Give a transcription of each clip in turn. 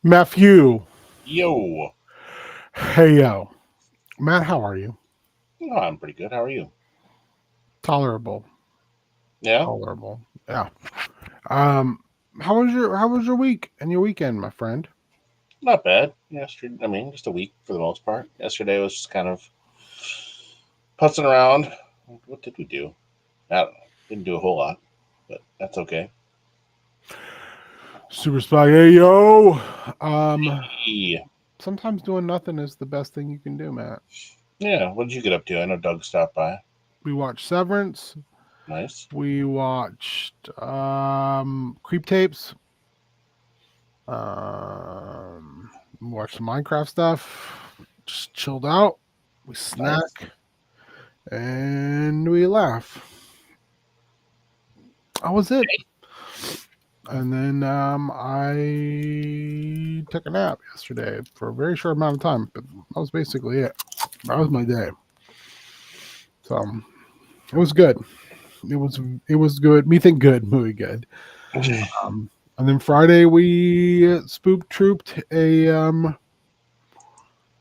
Matt-Hew. Yo. Hey, yo. Matt, how are you? No, I'm pretty good. How are you? Tolerable. Yeah, Tolerable. Yeah. Um, how was your week and your weekend, my friend? not bad. Yesterday, just a week for the most part. Yesterday was just kind of putzing around. What did we do? I don't know. Didn't do a whole lot, but that's okay. Super spy. Hey, yo. Um, Yeah. sometimes doing nothing is the best thing you can do, Matt. Yeah. What did you get up to? I know Doug stopped by. We watched Severance. Nice. We watched Creep Tapes. Watched some Minecraft stuff. Just chilled out. We Nice. snack and we laugh. That was it. And then I took a nap yesterday for a very short amount of time, but that was basically it. That was my day. So it was good. It was good. Me think good, movie good. And then Friday we spook trooped a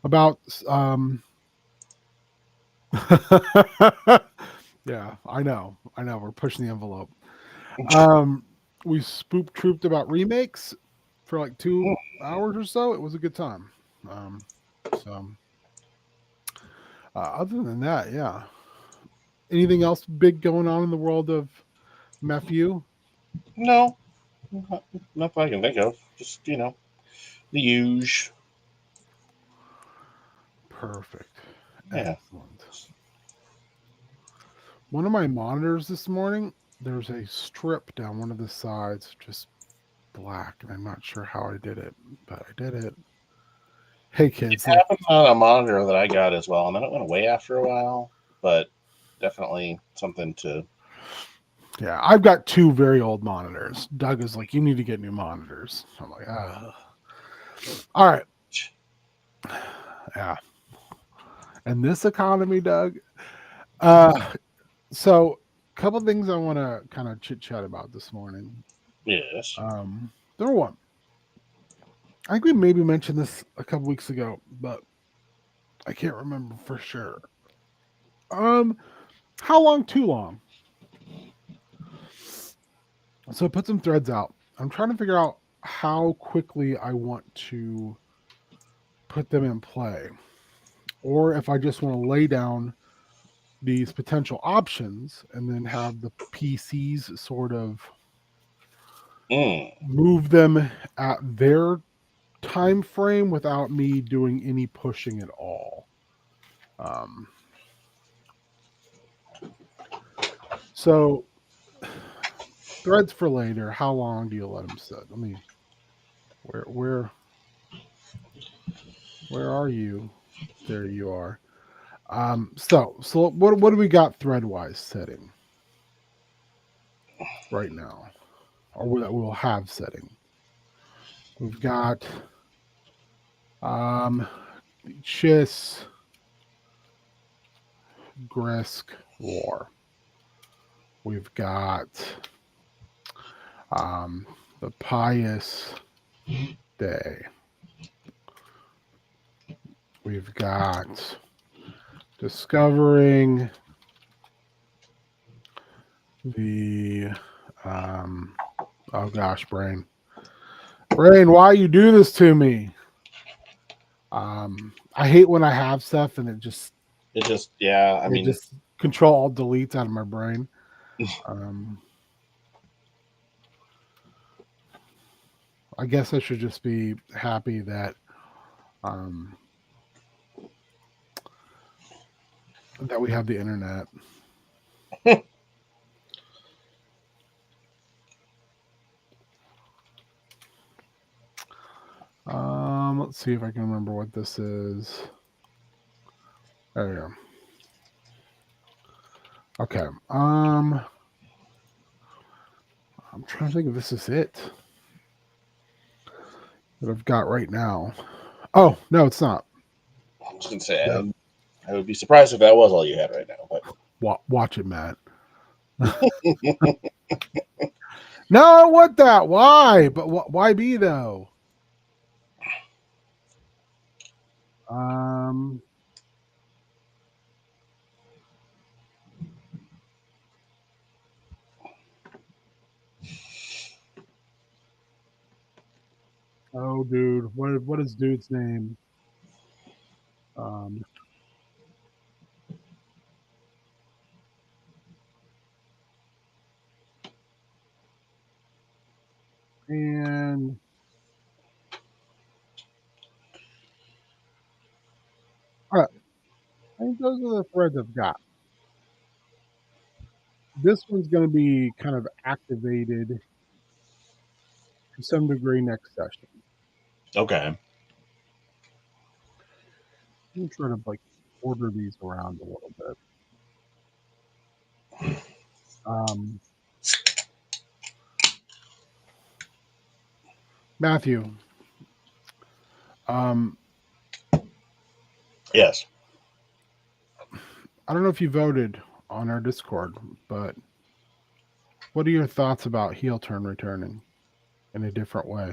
about yeah, I know we're pushing the envelope. Um, we spook trooped about remakes for like 2 hours or so. It was a good time. So other than that, yeah. Anything else big going on in the world of Matt-Hew? No, nothing I can think of. Just the huge. Perfect. Yeah. Excellent. One of my monitors this morning, there's a strip down one of the sides, just black, and I'm not sure how I did it, but I did it. Hey kids, look. Happened on a monitor that I got as well, and then it went away after a while. But definitely something to. Yeah, I've got two very old monitors. Doug is like, you need to get new monitors. I'm like, all right. Yeah. And this economy, Doug. Uh, so a couple things I want to kind of chit chat about this morning. Yes. Number one, I think we maybe mentioned this a couple weeks ago, but I can't remember for sure. Um, how long? Too long. So I put some threads out. I'm trying to figure out how quickly I want to put them in play, or if I just want to lay down these potential options and then have the PCs sort of Mm. move them at their time frame without me doing any pushing at all. Um, so threads for later. How long do you let them sit? Let me. Where where where are you? There you are. So what do we got thread wise setting right now, or that we'll have setting? We've got um Chiss, Grisk, War. We've got um the Pious Day. We've got discovering the um oh gosh, brain, why you do this to me? I hate when I have stuff and It just, yeah. it just control all deletes out of my brain. um I guess I should just be happy um that we have the internet. Let's see if I can remember what this is. There we go. Okay. I'm trying to think if this is it that I've got right now. Oh, no, it's not. I was gonna say, Yeah. I would be surprised if that was all you had right now. But Watch it, Matt. No, I want that. Why? But why be though? Um, oh, dude, what is dude's name? Um, and all right, I think those are the threads I've got. This one's going to be kind of activated to some degree next session. Okay. I'm trying to like order these around a little bit. Matthew, um, Yes. I don't know if you voted on our Discord, but what are your thoughts about heel turn returning in a different way?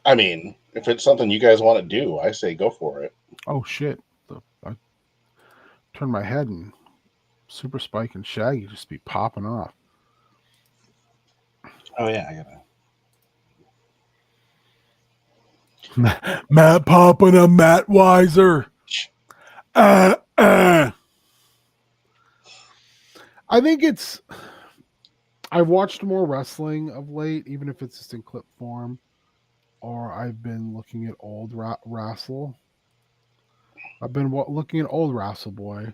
I mean, if it's something you guys want to do, I say go for it. Oh shit! I turned my head and Super Spike and Shaggy just be popping off. Oh yeah, I gotta. Matt popping a Matt Weiser. I think it's. I've watched more wrestling of late, even if it's just in clip form, or I've been looking at old wrestle. I've been looking at old Wrestle Boy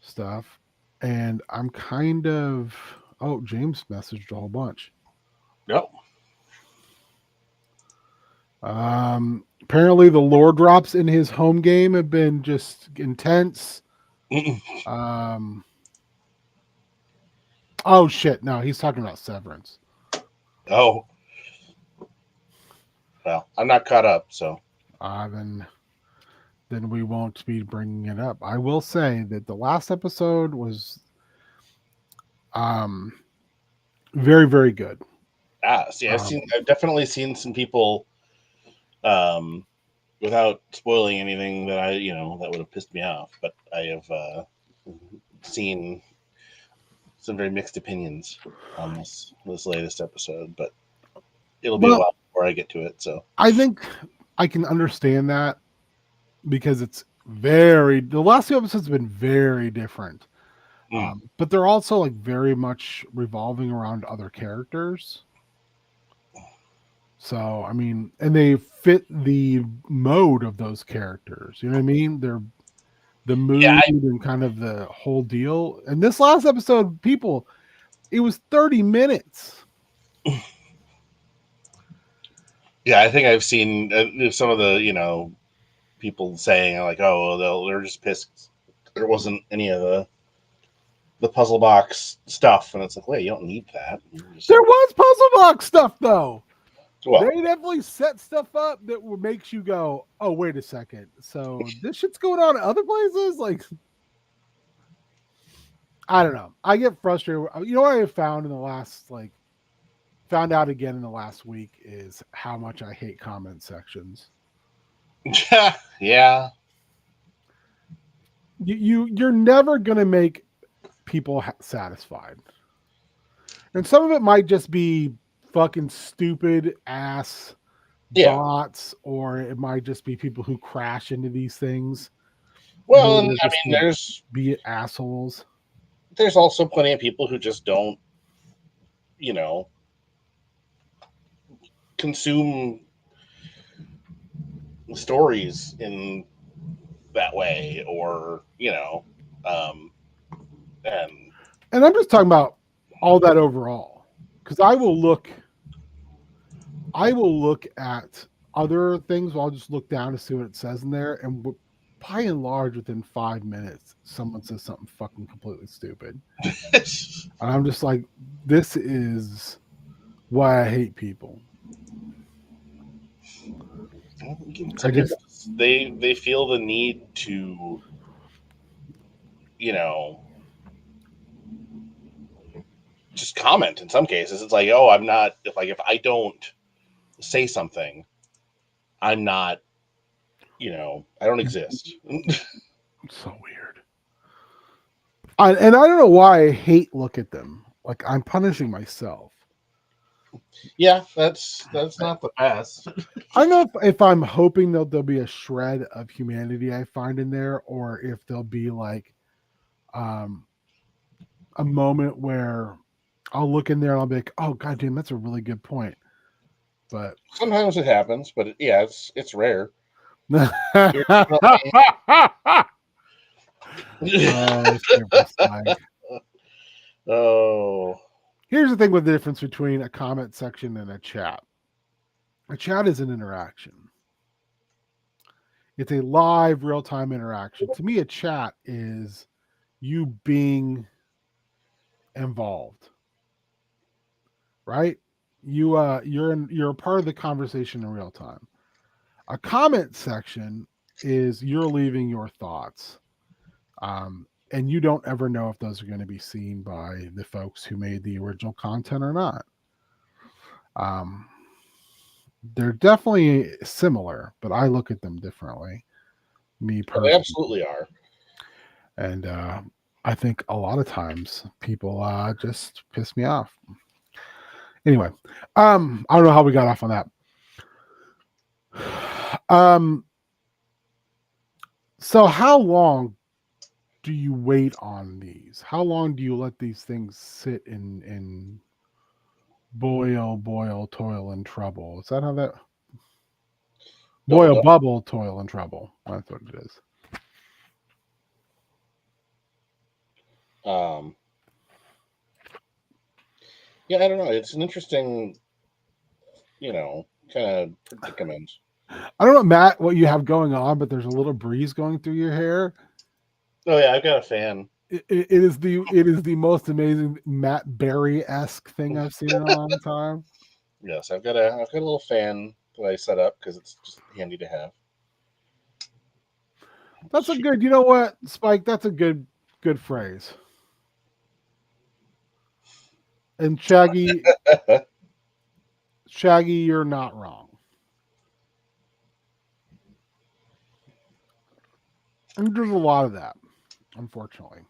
stuff, and I'm kind of. Oh, James messaged a whole bunch. Yep. Apparently the lore drops in his home game have been just intense. Oh shit! No, he's talking about Severance. Oh. Well, I'm not caught up, so. Then we won't be bringing it up. I will say that the last episode was um very very good. See, I've definitely seen some people, um, without spoiling anything that that would have pissed me off, but I have seen some very mixed opinions on this latest episode, but it'll be a while before I get to it. So I think I can understand that because it's the last two episodes have been very different. But they're also like very much revolving around other characters. So I mean, and they fit the mode of those characters. You know what I mean? They're the mood and kind of the whole deal. And this last episode, people, it was 30 minutes. Yeah, I think I've seen some of the people saying like, "Oh, they're just pissed there wasn't any of the puzzle box stuff," and it's like, wait, you don't need that. There was puzzle box stuff though. Well, they definitely set stuff up that makes you go, "Oh, wait a second. So this shit's going on in other places?" Like, I don't know. I get frustrated. You know what I found in the last found out again in the last week is how much I hate comment sections. yeah. You're never gonna make people satisfied, and some of it might just be fucking stupid ass bots, or it might just be people who crash into these things. Well, and I mean, be assholes. There's also plenty of people who just don't, consume stories in that way, or and I'm just talking about all that overall, because I will look at other things. I'll just look down to see what it says in there, and by and large, within 5 minutes, someone says something fucking completely stupid, and I'm just like, this is why I hate people. They feel the need to, just comment. In some cases, it's like, oh, I'm not if I don't say something, I'm not I don't exist. So weird. And I don't know why I hate look at them. Like I'm punishing myself. Yeah, that's not the best. I don't know if I'm hoping that there'll be a shred of humanity I find in there, or if there'll be like um, a moment where I'll look in there and I'll be like, "Oh, goddamn, that's a really good point." But Sometimes it happens, but yeah, it's rare. You're oh, super Spike. oh, Here's the thing with the difference between a comment section and a chat. A chat is an interaction. It's a live, real-time interaction. To me, a chat is you being involved, right? You're a part of the conversation in real time. A comment section is you're leaving your thoughts. And you don't ever know if those are going to be seen by the folks who made the original content or not. Um, they're definitely similar, but I look at them differently, me they personally. absolutely are. And I think a lot of times people just piss me off. Anyway, I don't know how we got off on that. So how long do you wait on these? How long do you let these things sit in boil, toil, and trouble? Is that how that boil, bubble, toil, and trouble? That's what it is. Yeah, I don't know. It's an interesting, kind of predicament. I don't know, Matt, what you have going on, but there's a little breeze going through your hair. Oh yeah, I've got a fan. It is the most amazing Matt Berry-esque thing I've seen in a long time. Yes, I've got a little fan that I set up because it's just handy to have. That's a good, you know what, Spike? That's a good phrase. And Shaggy, you're not wrong. And there's a lot of that, unfortunately.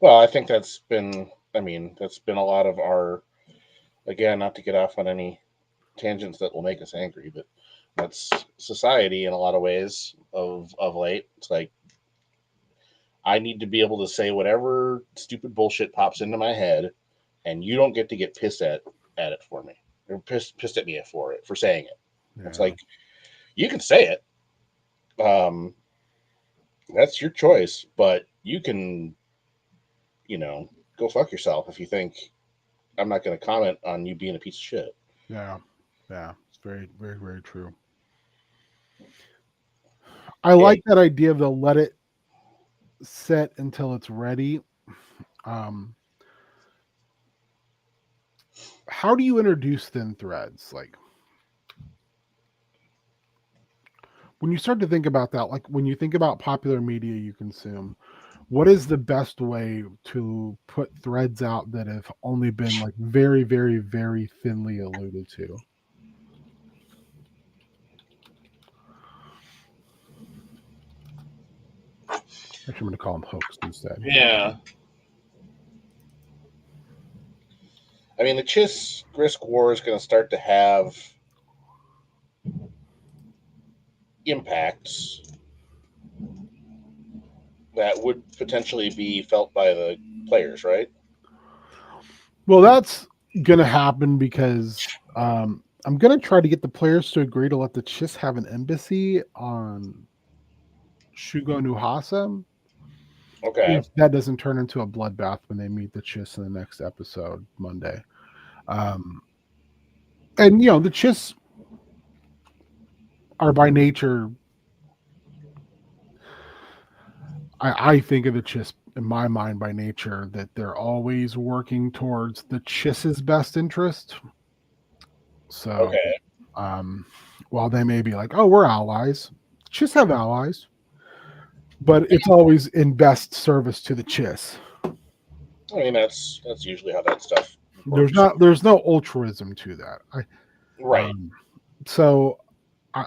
Well, I think that's been. I mean, that's been a lot of our. Again, not to get off on any tangents that will make us angry, but that's society in a lot of ways of late. It's like I need to be able to say whatever stupid bullshit pops into my head, and you don't get to get pissed at it for me. Or pissed at me for saying it. Yeah. It's like you can say it. That's your choice, but you can, go fuck yourself if you think I'm not going to comment on you being a piece of shit. Yeah. Yeah. It's very, very, very true. I like that idea of the let it set until it's ready. Um, how do you introduce thin threads? Like when you start to think about that, like when you think about popular media you consume, what is the best way to put threads out that have only been like very, very, very thinly alluded to? Actually, I'm going to call them hooks instead. Yeah. I mean, the Chiss Grisk War is going to start to have impacts that would potentially be felt by the players, right? Well, that's going to happen because I'm going to try to get the players to agree to let the Chiss have an embassy on Shugo Nuhasa. Okay. If that doesn't turn into a bloodbath when they meet the Chiss in the next episode Monday. And the Chiss are by nature, I think of the Chiss in my mind by nature that they're always working towards the Chiss's best interest. So while they may be like, oh, we're allies, Chiss have allies, but it's always in best service to the Chiss. I mean, that's usually how that stuff works. There's no altruism to that. Right. So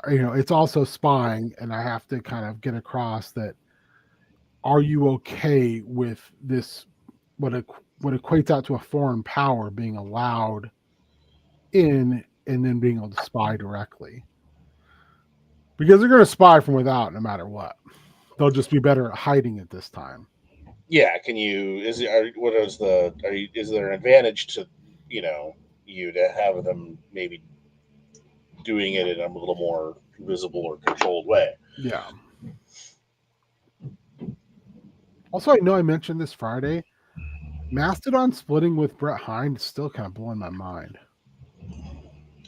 it's also spying, and I have to kind of get across that, are you okay with this, what equates out to a foreign power being allowed in and then being able to spy directly? Because they're going to spy from without no matter what. They'll just be better at hiding it this time. Yeah, can you? Is it? What is the? Are you? Is there an advantage to, you know, you to have them maybe doing it in a little more visible or controlled way? Yeah. Also, I know I mentioned this Friday. Mastodon splitting with Brett Hind is still kind of blowing my mind.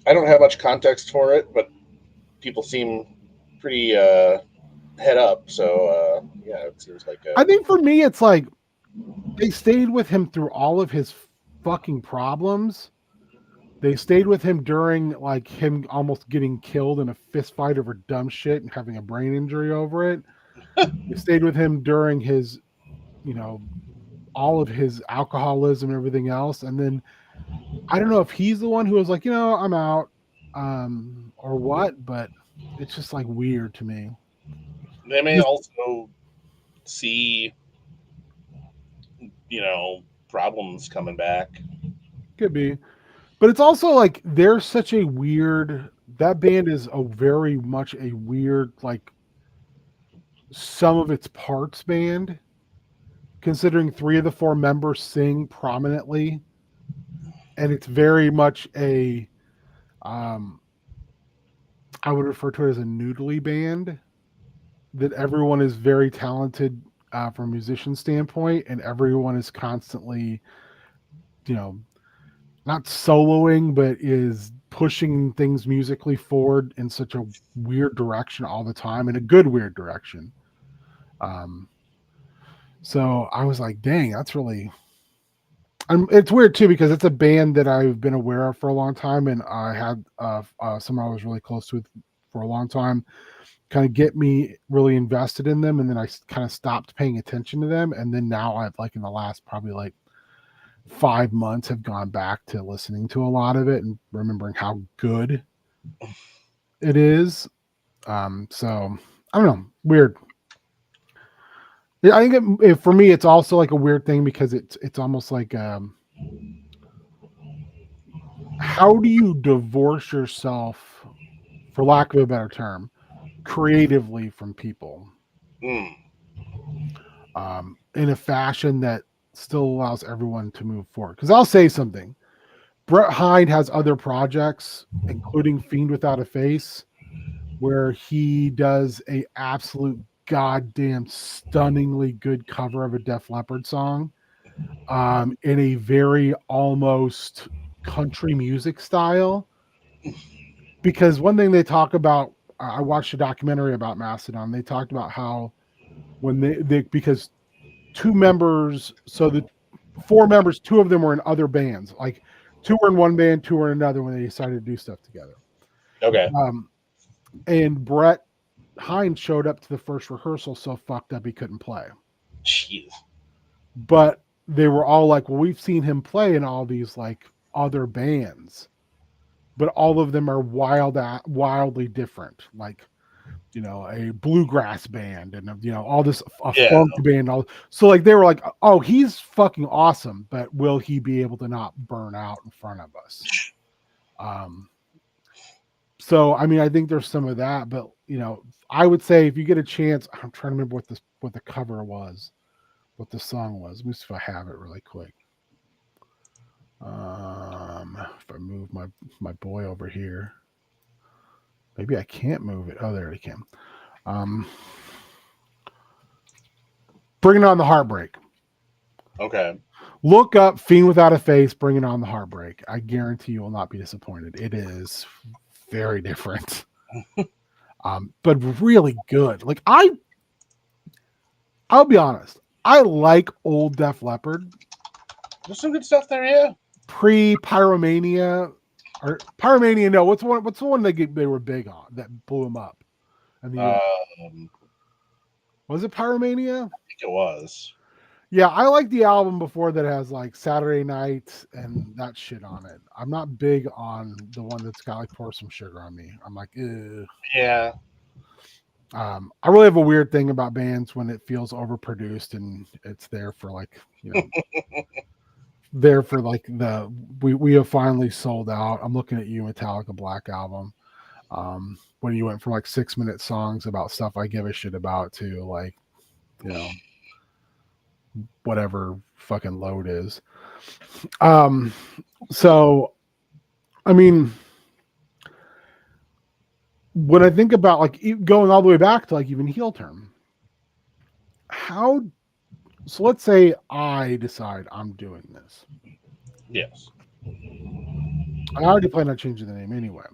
I don't have much context for it, but people seem pretty head up. So yeah, it seems like I think for me, it's like they stayed with him through all of his fucking problems. They stayed with him during like him almost getting killed in a fist fight over dumb shit and having a brain injury over it. They stayed with him during his, you know, all of his alcoholism and everything else. And then I don't know if he's the one who was like, I'm out, or what, but it's just like weird to me. they may This also see, you know, problems coming back. could be, but it's also like they're such a weird. That band is a very much a weird, like, some of its parts band, considering three of the four members sing prominently, and it's very much a, um, I would refer to it as a noodly band, that everyone is very talented from a musician standpoint, and everyone is constantly, you know, not soloing, but is pushing things musically forward in such a weird direction all the time, in a good weird direction. Um, so I was like, dang, that's really. It's weird too because it's a band that I've been aware of for a long time, and I had someone I was really close with for a long time kind of get me really invested in them, and then I kind of stopped paying attention to them, and then now I've, like, in the last probably like 5 months, have gone back to listening to a lot of it and remembering how good it is. So I don't know, weird. Yeah, I think for me it's also like a weird thing because it's almost like, how do you divorce yourself, for lack of a better term, creatively from people, Mm. in a fashion that still allows everyone to move forward? Because I'll say something. Brett Hind has other projects, including Fiend Without a Face, where he does a absolute goddamn stunningly good cover of a Def Leppard song, in a very almost country music style. Because one thing they talk about, I watched a documentary about Mastodon. They talked about how when they because two members, so the four members, two of them were in other bands. Like, two were in one band, two were in another when they decided to do stuff together. Okay. Um, and Brett Hines showed up to the first rehearsal so fucked up he couldn't play. Jeez. But they were all like, well, we've seen him play in all these like other bands, but all of them are wildly different. Like, a bluegrass band and all this, a Yeah. funk band. So like they were like, oh, he's fucking awesome, but will he be able to not burn out in front of us? So I mean, I think there's some of that, but I would say if you get a chance, I'm trying to remember what the cover was, what the song was. Let me see if I have it really quick. If I move my boy over here, maybe I can't move it. Oh, there we can. Bringing on the Heartbreak. Okay. Look up Fiend Without a Face, Bringing on the Heartbreak. I guarantee you will not be disappointed. It is very different, but really good. Like, I'll be honest. I like old Def Leppard, There's some good stuff there. Yeah. pre-Pyromania, or Pyromania. No, what's the one they were big on that blew them up? And I was it Pyromania? think it was. Yeah, I like the album before that has like Saturday Night and that shit on it. I'm not big on the one that's got like Pour Some Sugar on Me. I'm like, ugh. Yeah. I really have a weird thing about bands when it feels overproduced and it's there for like, there for like we have finally sold out. I'm looking at you, Metallica Black Album. When you went from like 6-minute songs about stuff I give a shit about to like, you know, whatever fucking load is. Um, so I mean, when I think about like going all the way back to like even heel term, how so let's say I decide I'm doing this. Yes. I already plan on changing the name anyway.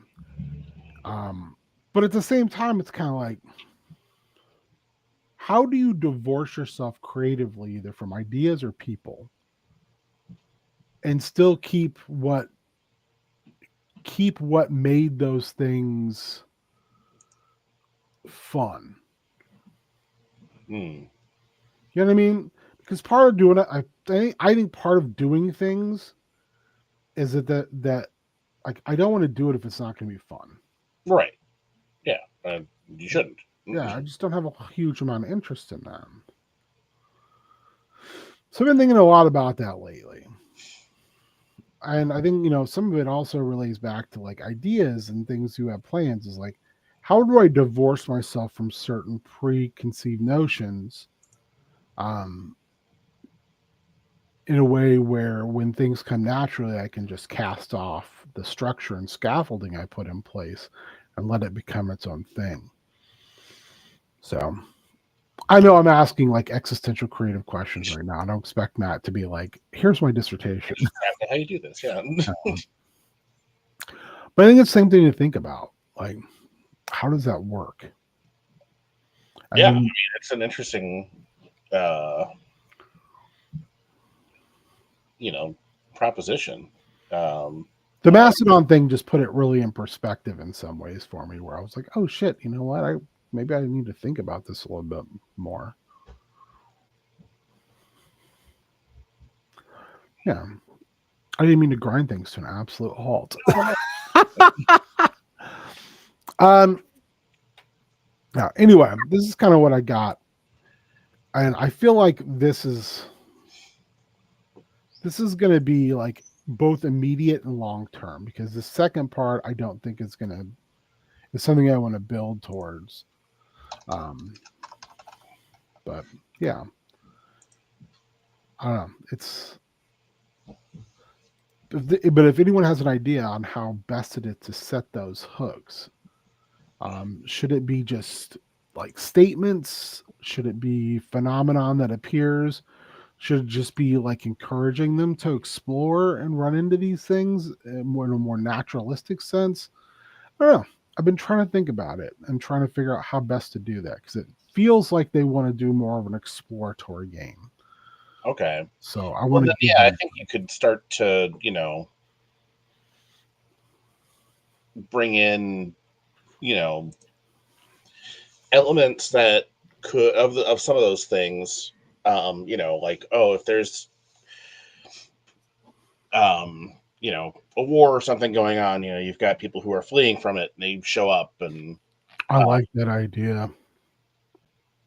Um, but at the same time, it's kind of like, how do you divorce yourself creatively, either from ideas or people, and still keep what made those things fun? Hmm. You know what I mean? Because part of doing it, I think part of doing things is that like I don't want to do it if it's not going to be fun. Right. Yeah. You shouldn't. Yeah, I just don't have a huge amount of interest in that. So I've been thinking a lot about that lately. And I think, some of it also relates back to like ideas and things you have plans is like, how do I divorce myself from certain preconceived notions um, in a way where when things come naturally, I can just cast off the structure and scaffolding I put in place and let it become its own thing. So I know I'm asking like existential creative questions right now. I don't expect Matt to be like, here's my dissertation. That's exactly how you do this. Yeah. But I think it's the same thing to think about. Like, how does that work? And Yeah. I then mean, it's an interesting, uh, you know, proposition. Um, the uh, Mastodon thing just put it really in perspective in some ways for me, where I was like, oh shit, you know what? Maybe I need to think about this a little bit more. Yeah. I didn't mean to grind things to an absolute halt. um yeah, anyway, this is kind of what I got. And I feel like this is gonna be like both immediate and long term because the second part I don't think is something I want to build towards. Um but yeah, I don't know. But if anyone has an idea on how best it is to set those hooks, should it be just like statements? Should it be phenomenon that appears? Should it just be like encouraging them to explore and run into these things in a more naturalistic sense? I don't know. I've been trying to think about it and trying to figure out how best to do that because it feels like they want to do more of an exploratory game. okay. So I Well, want to then, give yeah, I them. think you could start to, bring in, you know, elements that could of some of those things. Like, oh, if there's a war or something going on, you've got people who are fleeing from it, and they show up and I uh, like that idea.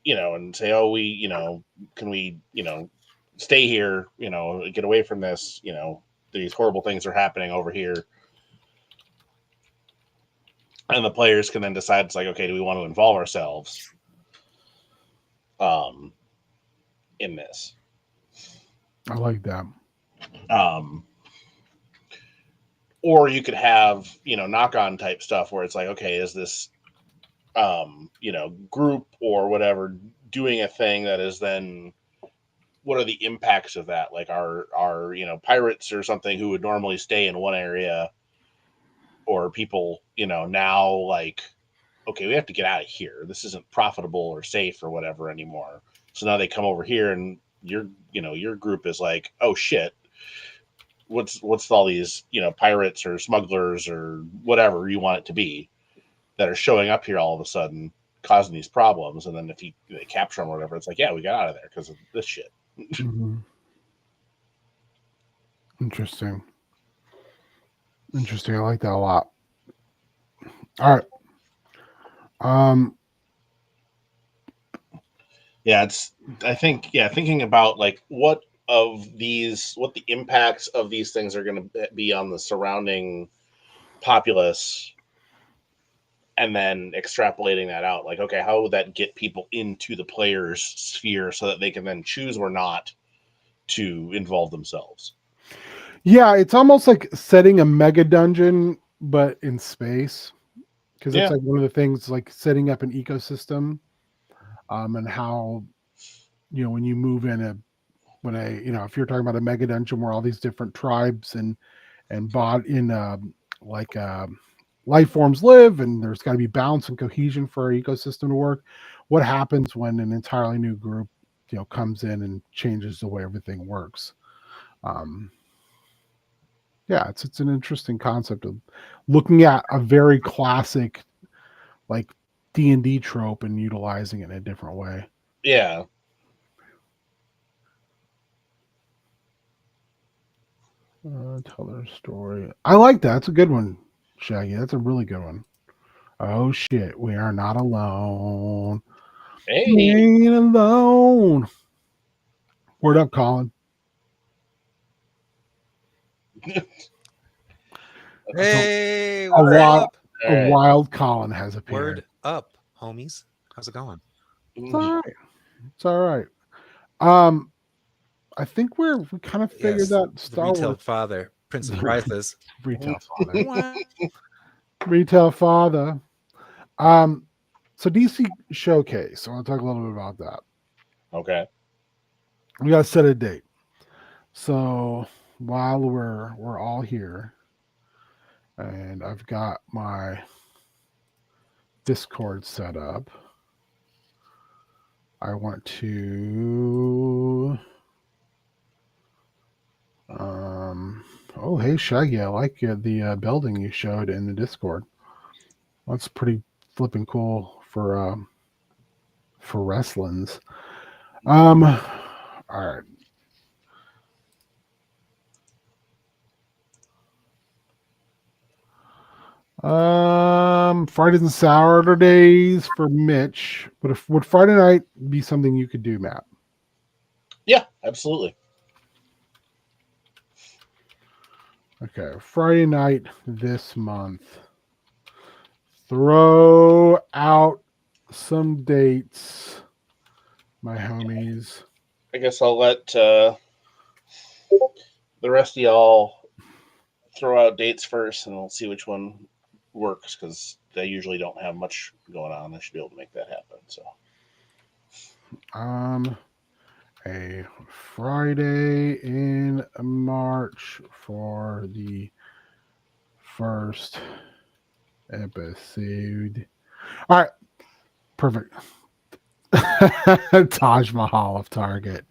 and say, oh, can we, stay here, get away from this, these horrible things are happening over here. And the players can then decide, it's like, okay, do we want to involve ourselves um, in this? I like that. Um, or you could have, knock on type stuff where it's like, okay, is this, group or whatever doing a thing that is then, what are the impacts of that? Like, are pirates or something who would normally stay in one area, or people, now like, okay, we have to get out of here. This isn't profitable or safe or whatever anymore. So now they come over here, and your group is like, oh shit, what's all these, pirates or smugglers or whatever you want it to be that are showing up here all of a sudden, causing these problems. And then if they capture them or whatever, it's like, yeah, we got out of there because of this shit. Mhm. Interesting. Interesting. I like that a lot. All right. Um. Yeah, it's I think thinking about like what the impacts of these things are going to be on the surrounding populace, and then extrapolating that out, like, okay, how would that get people into the player's sphere so that they can then choose or not to involve themselves? Yeah, it's almost like setting a mega dungeon, but in space, because it's Yeah, like one of the things, like setting up an ecosystem, and how when you move in if you're talking about a mega dungeon where all these different tribes and bot in like life forms live, and there's got to be balance and cohesion for our ecosystem to work. What happens when an entirely new group comes in and changes the way everything works? um yeah, it's an interesting concept of looking at a very classic, like, D&D trope and utilizing it in a different way. yeah. Tell their story. I like that. That's a good one, Shaggy. That's a really good one. Oh shit, we are not alone. We Hey, ain't alone. Word up, Colin. That's Hey, a word wild, up. a all right. wild Colin has appeared. Word up, homies. How's it going? It's all right. It's all right. Um, I think we kind of figured Yes, that the Star retail Wars father, Prince of Priceless. retail father, Wah. retail father. Um, so DC Showcase. I want to talk a little bit about that. Okay. We got to set a date. So while we're all here, and I've got my Discord set up, I want to. Oh, hey Shaggy, I like the building you showed in the Discord. That's pretty flipping cool for wrestlings. All right. Fridays and Saturdays for Mitch. Would Friday night be something you could do, Matt? Yeah, absolutely. Okay, Friday night this month. Throw out some dates, my homies. I guess I'll let the rest of y'all throw out dates first, and we'll see which one works because they usually don't have much going on. I should be able to make that happen. So, Um, a Friday in March for the first episode. All right, perfect. Taj Mahal of Target.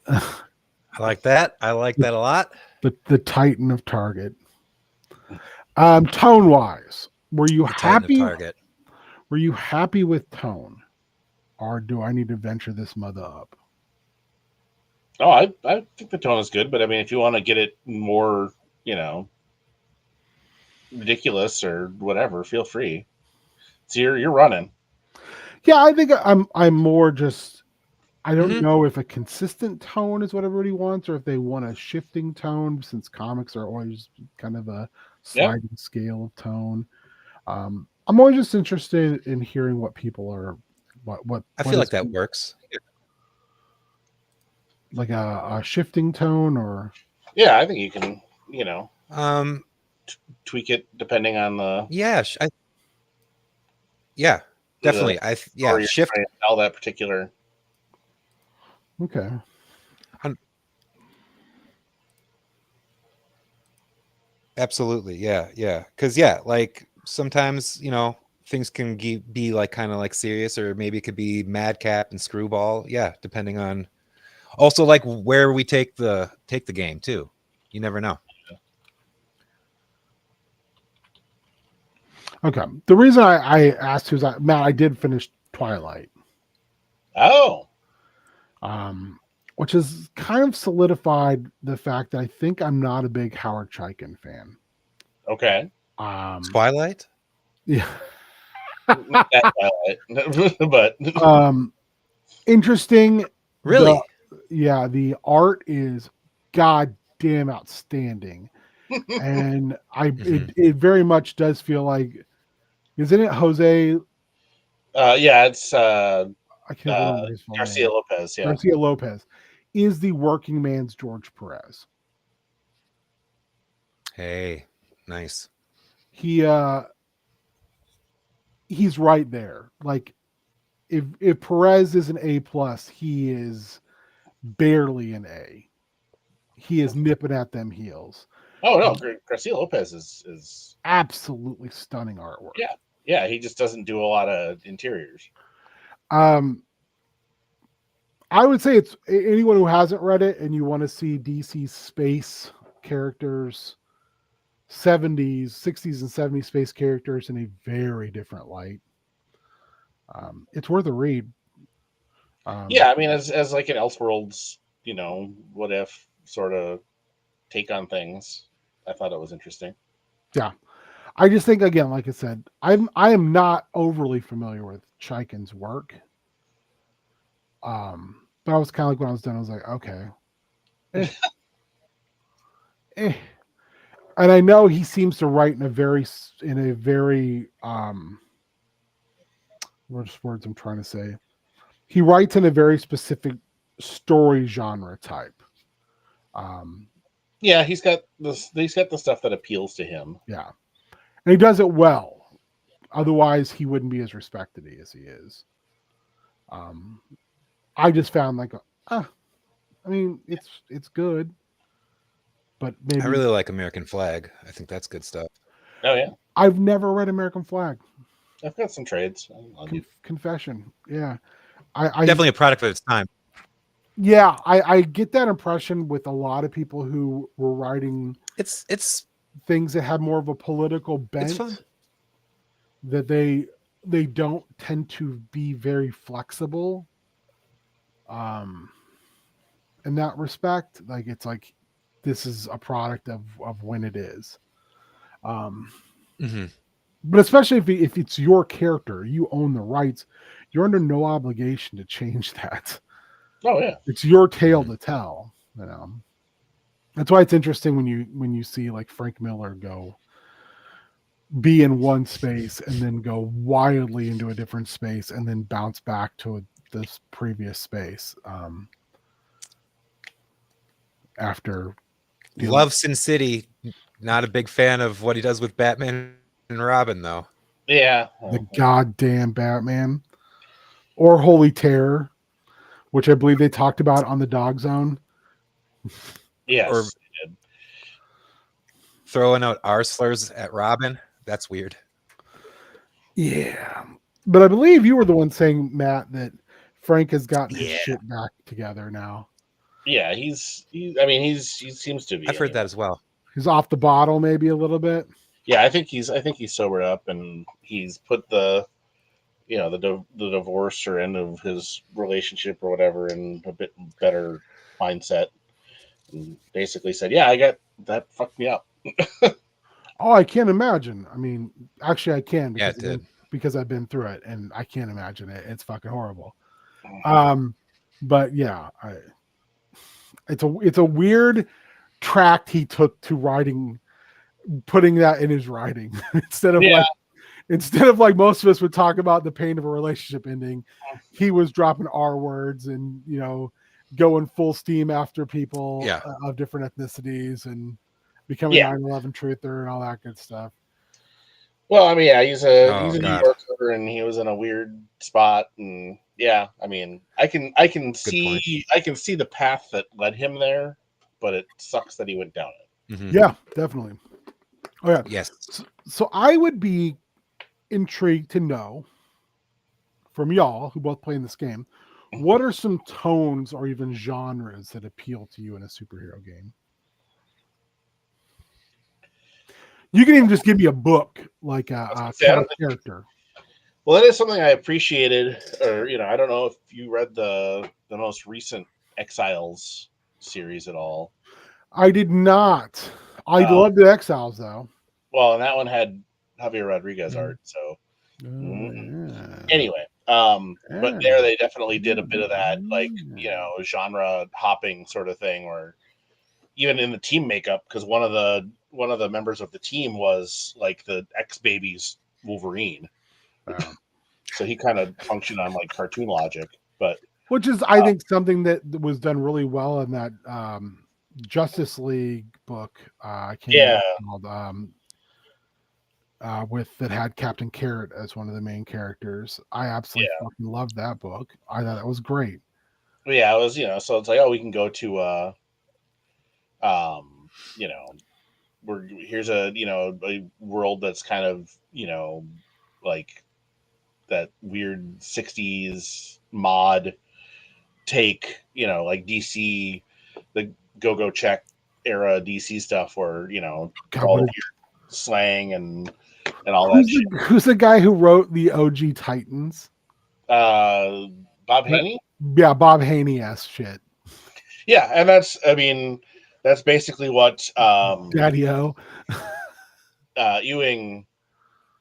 I like that. I like that a lot. The Titan of Target. Tone wise, were you The Titan of happy? Target. Were you happy with tone, or do I need to venture this mother up? oh, I think the tone is good, but I mean, if you want to get it more, you know, ridiculous or whatever, feel free. So you're running. Yeah, I think I'm more just. I don't Mhm. know if a consistent tone is what everybody wants, or if they want a shifting tone, since comics are always kind of a Yeah. sliding scale of tone. I'm always just interested in hearing what people are, I what feel like is that works. like a shifting tone, or Yeah, I think you can, you know, Um, tweak it depending on yeah, yeah, the definitely. Yeah, story you're shift. trying to tell that particular. okay. Absolutely. Yeah. Yeah. Cause yeah, like sometimes, things can be like kind of like serious, or maybe it could be madcap and screwball. Yeah. Depending on also like where we take the game too. You never know. Okay. The reason I asked is Matt, I did finish Twilight. Oh, which has kind of solidified the fact that I think I'm not a big Howard Chaykin fan. Okay. Twilight. Yeah. Not that Twilight, but Interesting. Really? The art is goddamn outstanding. And it very much does feel like, isn't it Jose? yeah, it's I can't remember his full Garcia name. Lopez. Yeah. Garcia Lopez is the working man's George Perez. Hey, nice. He's right there. Like if Perez is an A plus, he is barely an A. He is nipping at them heels. Oh no, Garcia Lopez is absolutely stunning artwork. Yeah. He just doesn't do a lot of interiors. I would say it's anyone who hasn't read it and you want to see DC space characters, 70s, 60s, and 70s space characters in a very different light. It's worth a read. Yeah, I mean, as like an Elseworlds, what if sort of take on things, I thought it was interesting. Yeah, I just think, again, like I said, I am not overly familiar with Chaykin's work. But I was kind of like, when I was done, I was like, okay. And I know he seems to write in a very what's words I'm trying to say? He writes in a very specific story genre type. Yeah, he's got the stuff that appeals to him. Yeah. And he does it well. Otherwise he wouldn't be as respected as he is. I just found like I mean, it's good. But maybe I really like American Flag. I think that's good stuff. Oh yeah. I've never read American Flag. I've got some trades. Confession. Yeah. Definitely a product of its time. Yeah, I get that impression with a lot of people who were writing It's things that have more of a political bent. It's fun. That they don't tend to be very flexible. In that respect, like it's like this is a product of when it is. But especially if it's your character, you own the rights, you're under no obligation to change that. Oh yeah, it's your tale to tell. That's why it's interesting when you see like Frank Miller be in one space and then go wildly into a different space and then bounce back to this previous space. After Love Sin City, not a big fan of what he does with Batman and Robin, though. Yeah, the goddamn Batman, or Holy Terror, which I believe they talked about on the Dog Zone. Yes, or throwing out R slurs at Robin. That's weird. Yeah, but I believe you were the one saying, Matt, that Frank has gotten his shit back together now. Yeah, he seems to be. I've heard that as well. He's off the bottle maybe a little bit. Yeah, I think he's sobered up and he's put the divorce or end of his relationship or whatever in a bit better mindset. And basically said, yeah, I got that fucked me up. Oh, I can't imagine. I mean, actually I can because I've been through it and I can't imagine it. It's fucking horrible. But yeah, it's a weird tract he took to writing, putting that in his writing instead of like most of us would talk about the pain of a relationship ending. He was dropping R words and going full steam after people of different ethnicities and becoming 9/11 truther and all that good stuff. Well, I mean, yeah, he's a New Yorker and he was in a weird spot, and yeah, I mean, I can see the path that led him there, but it sucks that he went down it. Mm-hmm. Yeah, definitely. Oh yeah, yes. So I would be intrigued to know from y'all who both play in this game, what are some tones or even genres that appeal to you in a superhero game? You can even just give me a book, like a character. Well, that is something I appreciated, or I don't know if you read the most recent Exiles series at all. I did not. I Oh. love the Exiles though. Well, and that one had Javier Rodriguez art. So anyway, but there they definitely did a bit of that, like genre hopping sort of thing, or even in the team makeup, because one of the members of the team was like the ex-baby's Wolverine. So he kind of functioned on like cartoon logic, but which is I think something that was done really well in that Justice League book. I can't remember what it's called, with that had Captain Carrot as one of the main characters. I absolutely fucking loved that book. I thought that was great. Yeah, it was, so it's like, oh, we can go to here's a world that's kind of, like that weird 60s mod take, like DC, the go check era DC stuff where, God, all the weird slang and all that shit. Who's the guy who wrote the OG Titans? Bob Haney? Yeah, Bob Haney-esque shit. Yeah, and that's basically what Daddy-O. Ewing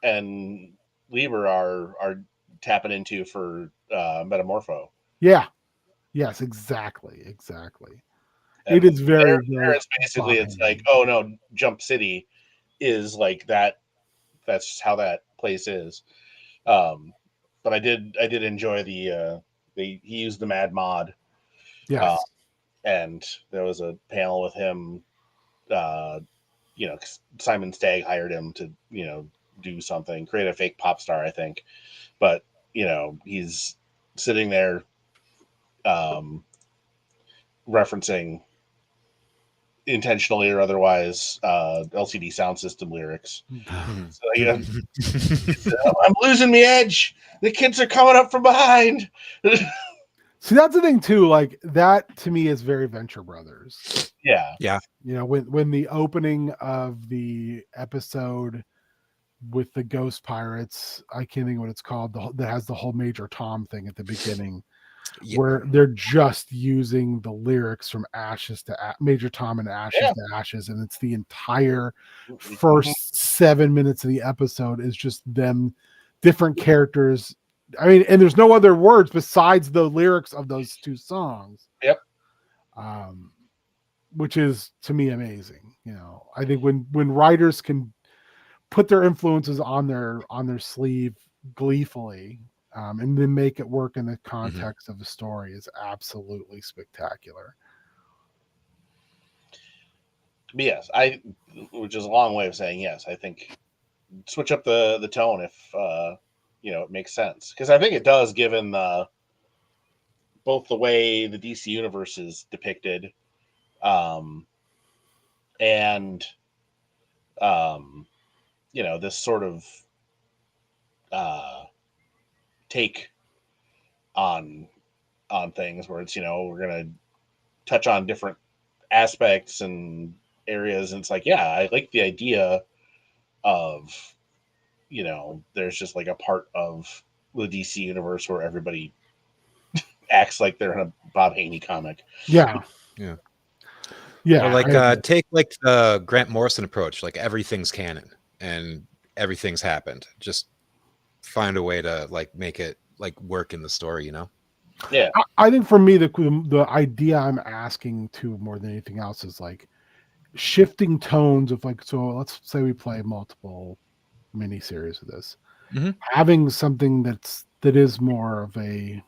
and Lieber are tapping into for Metamorpho. Yeah. Yes, exactly. And it is very, very. It's basically it's like, oh no, Jump City is like that. That's just how that place is. But I did enjoy he used the Mad Mod. Yes. And there was a panel with him. Simon Stagg hired him to do something, create a fake pop star, I think. But he's sitting there referencing intentionally or otherwise LCD Sound System lyrics. So, I'm losing the edge. The kids are coming up from behind. See, that's the thing too. Like that to me is very Venture Brothers. Yeah. When the opening of the episode with the Ghost Pirates, I can't think what it's called. That has the whole Major Tom thing at the beginning. Where they're just using the lyrics from Ashes to Major Tom and Ashes to Ashes, and it's the entire first 7 minutes of the episode is just them, different characters. I mean, and there's no other words besides the lyrics of those two songs. Yep. Which is to me amazing. I think when writers can put their influences on their sleeve gleefully. And then make it work in the context of the story is absolutely spectacular. But yes, which is a long way of saying yes. I think switch up the tone if it makes sense, because I think it does, given both the way the DC universe is depicted, and this sort of take on things where it's we're gonna touch on different aspects and areas, and it's like, yeah, I like the idea of there's just like a part of the DC universe where everybody acts like they're in a Bob Haney comic. Yeah. Or like take like the Grant Morrison approach, like everything's canon and everything's happened. Just find a way to like make it like work in the story, Yeah. I think for me the idea I'm asking to more than anything else is like shifting tones of like, so let's say we play multiple miniseries of this, having something that is more of a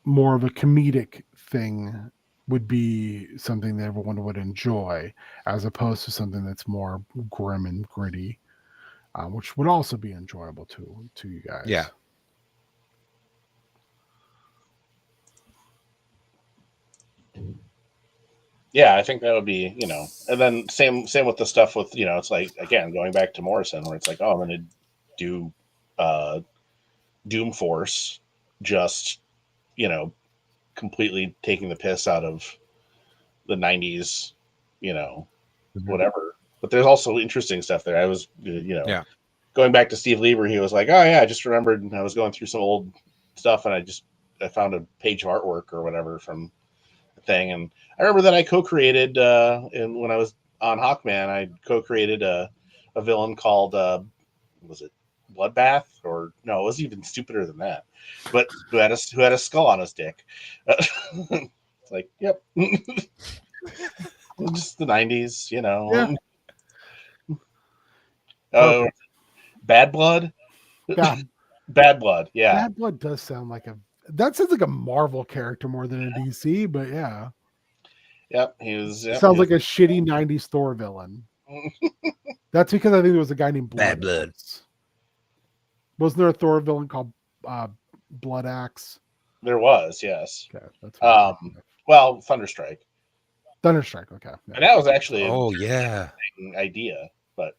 comedic thing would be something that everyone would enjoy, as opposed to something that's more grim and gritty, which would also be enjoyable to you guys. Yeah, I think that would be, and then same with the stuff with, it's like, again, going back to Morrison, where it's like, oh, I'm going to do Doom Force, just, completely taking the piss out of the 90s, whatever. But there's also interesting stuff there. I was, going going back to Steve Lieber, he was like, "Oh yeah, I just remembered I was going through some old stuff and I found a page of artwork or whatever from the thing, and I remember that I co-created and when I was on Hawkman, I co-created a villain called was it Bloodbath or no, it was even stupider than that, but who had a skull on his dick." It's like, yep, just the '90s, you know. Yeah. Oh, Perfect. Bad Blood. Bad, Bad Blood, yeah. Bad Blood does sound like that sounds like a Marvel character more than a DC, but yeah. Yep, he was. Yep, Sounds like a shitty 90s Thor villain. That's because I think there was a guy named Bad Blood. Axe. Wasn't there a Thor villain called Blood Axe? There was, yes. Okay, that's what well, Thunderstrike, Thunderstrike. Okay, yeah. and that was actually Oh yeah. an idea, but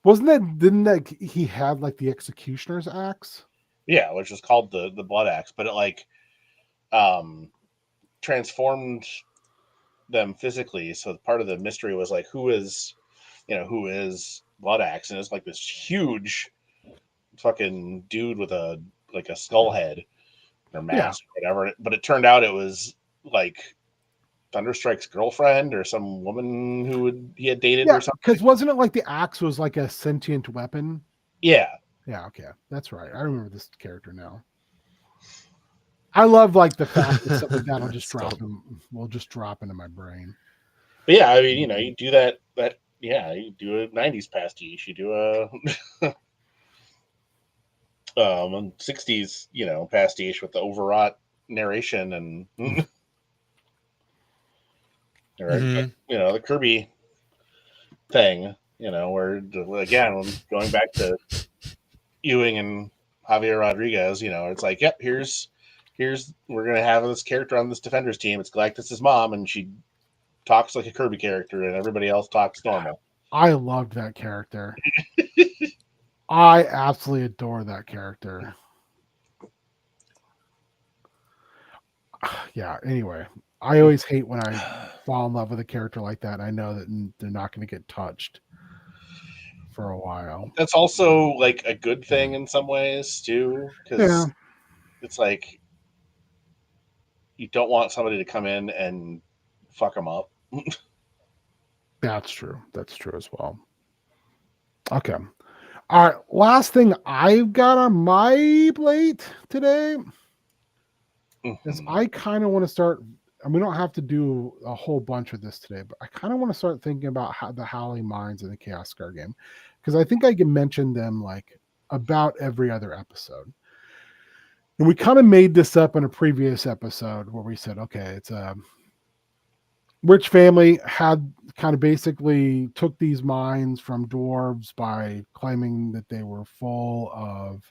Didn't that he had like the Executioner's axe? yeah, which was called the Blood Axe, but it like transformed them physically. So part of the mystery was like who is Blood Axe, and it's like this huge fucking dude with a skull head or mask or whatever. But it turned out it was like Thunderstrike's girlfriend or some woman who he had dated or something. Because wasn't it like the axe was like a sentient weapon? Yeah. Yeah, okay. That's right. I remember this character now. I love like the fact that something that'll just will just drop into my brain. But yeah, I mean, you do that you do a 90s pastiche, you do a 60s, pastiche with the overwrought narration and the Kirby thing, where again, going back to Ewing and Javier Rodriguez, it's like, yep, here's we're gonna have this character on this Defenders team. It's Galactus's mom, and she talks like a Kirby character, and everybody else talks normal. I loved that character. I absolutely adore that character. Yeah. Anyway, I always hate when I fall in love with a character like that. I know that they're not going to get touched for a while. That's also like a good thing in some ways too, because it's like you don't want somebody to come in and fuck them up. That's true. That's true as well. Okay. All right. Last thing I've got on my plate today is I kind of want to start, and we don't have to do a whole bunch of this today, but I kind of want to start thinking about the Howling Mines in the Chaos Scar game, because I think I can mention them like about every other episode. And we kind of made this up in a previous episode where we said, okay, it's a rich family had kind of basically took these mines from dwarves by claiming that they were full of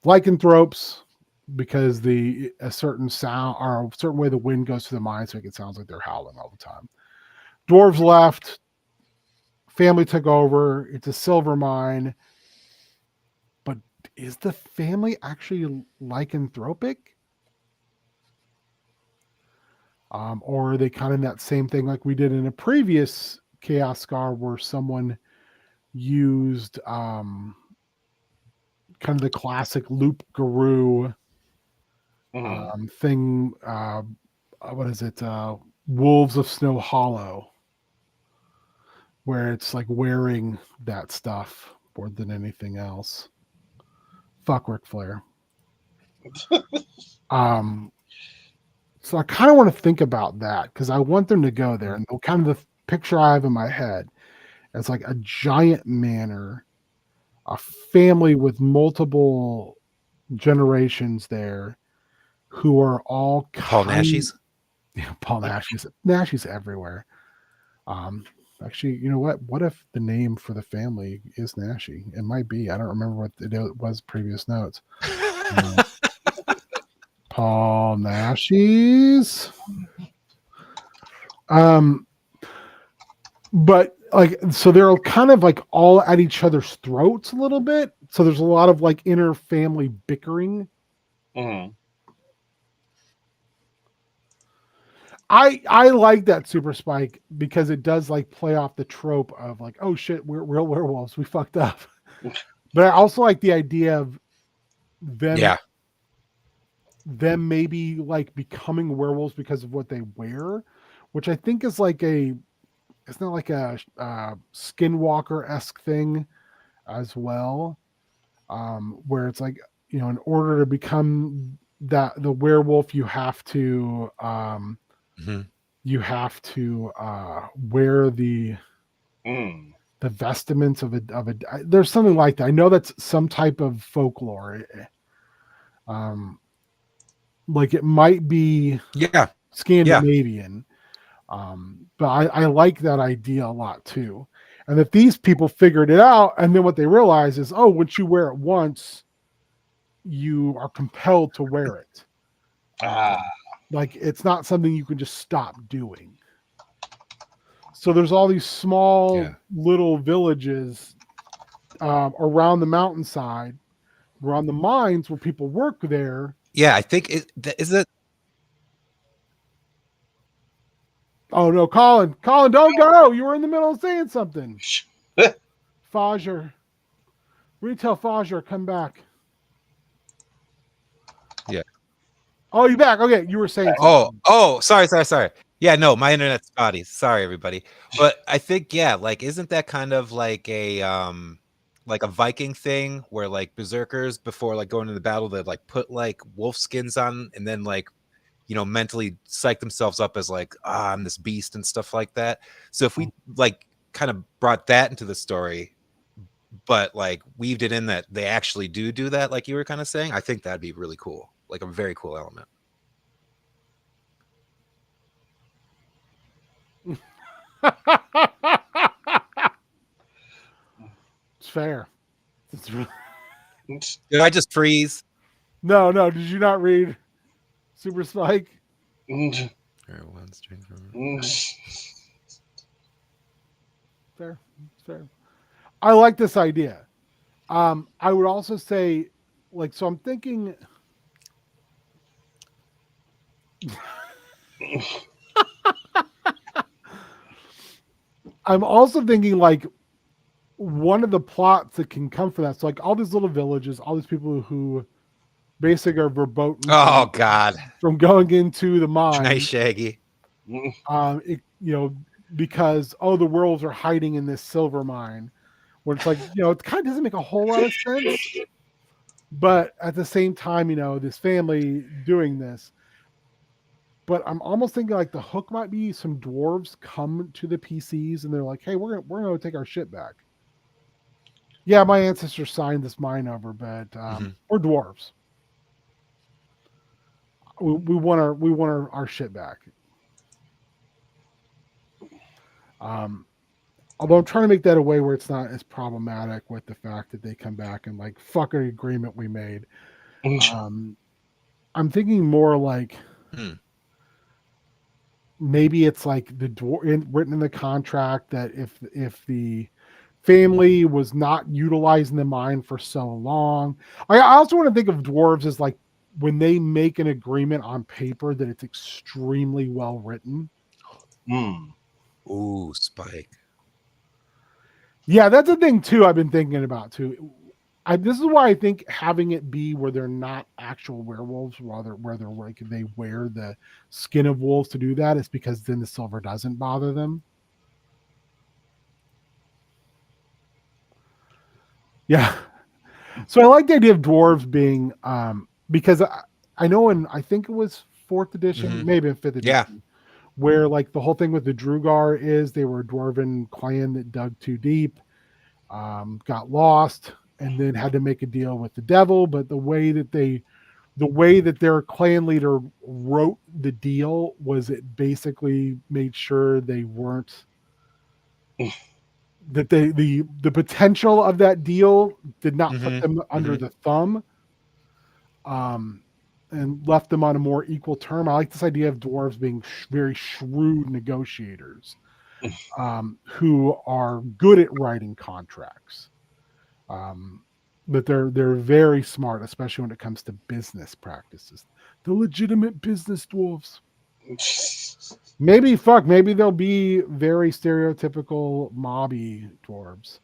lycanthropes, because a certain sound or a certain way the wind goes through the mine, so it sounds like they're howling all the time. Dwarves left, family took over. It's a silver mine, but is the family actually lycanthropic? Or are they kind of that same thing like we did in a previous Chaos Scar, where someone used kind of the classic Loop Guru thing. What is it? Wolves of Snow Hollow, where it's like wearing that stuff more than anything else. Fuck Ric Flair. So I kind of want to think about that, because I want them to go there. And kind of the picture I have in my head is like a giant manor, a family with multiple generations there who are all Paul Nashies. Yeah, Paul Nashies. Nashies everywhere. Actually, you know what? What if the name for the family is Nashi? It might be. I don't remember what it was previous notes. Paul Nashies. But like, so they're kind of like all at each other's throats a little bit. So there's a lot of like inner family bickering. I like that super spike because it does like play off the trope of like, oh shit, we're real werewolves. We fucked up. But I also like the idea of them maybe like becoming werewolves because of what they wear, which I think is like it's not like a skinwalker-esque thing as well. Where it's like, in order to become the werewolf, you have to wear the vestments of a there's something like that. I know that's some type of folklore. Like it might be Scandinavian. But I like that idea a lot too. And if these people figured it out, and then what they realize is, oh, once you wear it once, you are compelled to wear it. Like it's not something you can just stop doing. So there's all these small little villages around the mountainside, around the mines where people work there. Yeah, I think is it. Oh no, Colin, don't go! You were in the middle of saying something. Fajer, retail Fajer, come back. Yeah. Oh, you back? Okay, you were saying. Sorry. Yeah, no, my internet's spotty. Sorry, everybody. But I think like, isn't that kind of like a Viking thing where like berserkers before like going into battle they'd like put like wolf skins on and then like mentally psych themselves up as like I'm this beast and stuff like that. So if we like kind of brought that into the story, but like weaved it in that they actually do that, like you were kind of saying, I think that'd be really cool, like a very cool element. It's fair. Did I just freeze? No. Did you not read Super Spike? Fair. I like this idea. I would also say, like, so I'm thinking. I'm also thinking like one of the plots that can come from that. So like all these little villages, all these people who basically are verboten. Oh God! From going into the mine. Nice, Shaggy. Because the werewolves are hiding in this silver mine, where it's like it kind of doesn't make a whole lot of sense. But at the same time, this family doing this. But I'm almost thinking like the hook might be some dwarves come to the PCs and they're like, "Hey, we're gonna take our shit back." Yeah, my ancestors signed this mine over, but we're dwarves. We want our shit back. Although I'm trying to make that a way where it's not as problematic with the fact that they come back and like fuck an agreement we made. I'm thinking more like maybe it's like written in the contract that if the family was not utilizing the mine for so long. I also want to think of dwarves as like when they make an agreement on paper that it's extremely well written. Ooh, Spike. Yeah, that's a thing too. I've been thinking about too. This is why I think having it be where they're not actual werewolves, rather where they're like they wear the skin of wolves to do that, is because then the silver doesn't bother them. Yeah. So I like the idea of dwarves being because I know I think it was 4th edition, maybe in 5th edition, where like the whole thing with the Drugar is they were a dwarven clan that dug too deep, got lost, and then had to make a deal with the devil. But the way that their clan leader wrote the deal was it basically made sure they weren't that the potential of that deal did not put them under the thumb, and left them on a more equal term. I like this idea of dwarves being very shrewd negotiators, who are good at writing contracts. But they're very smart, especially when it comes to business practices. The legitimate business dwarves. Maybe they'll be very stereotypical mobby dwarves.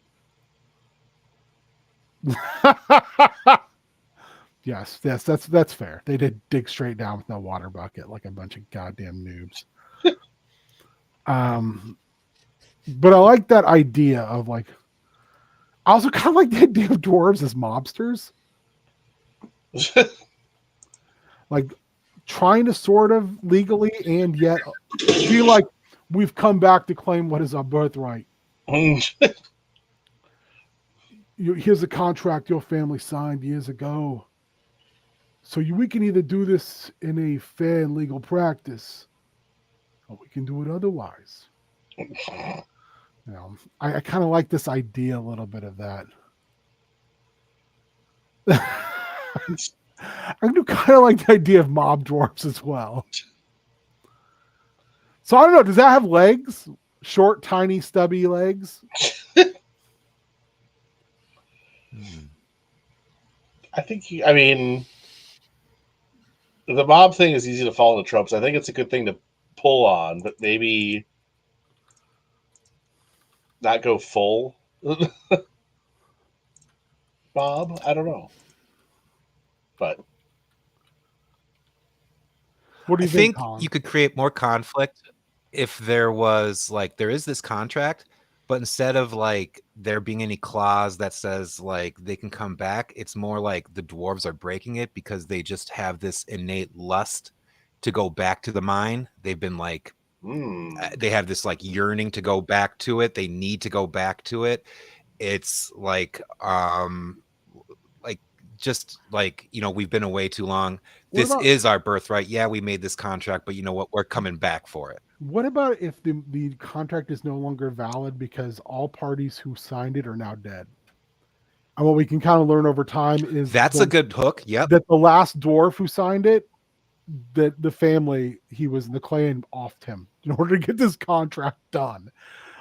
Yes, that's fair. They did dig straight down with no water bucket like a bunch of goddamn noobs. But I like that idea of like. I also kind of like the idea of dwarves as mobsters, like trying to sort of legally and yet be like, we've come back to claim what is our birthright. Here's a contract your family signed years ago. So we can either do this in a fair and legal practice, or we can do it otherwise. I kind of like this idea a little bit of that. I do kind of like the idea of mob dwarfs as well. So I don't know. Does that have legs? Short, tiny, stubby legs? I think. I mean, the mob thing is easy to fall into tropes. I think it's a good thing to pull on, but maybe not go full mob. I don't know, but What do I you think, think Colin? you could create more conflict if there was like there is this contract, but instead of like there being any clause that says like they can come back, it's more like the dwarves are breaking it because they just have this innate lust to go back to the mine. They've been like they have this like yearning to go back to it. They need to go back to it. It's like just like, you know, we've been away too long. This is our birthright. Yeah, we made this contract, but you know what? We're coming back for it. What about if the contract is no longer valid because all parties who signed it are now dead? And what we can kind of learn over time is that's a good hook. Yep. That the last dwarf who signed it, that the family he was in the clan offed him in order to get this contract done.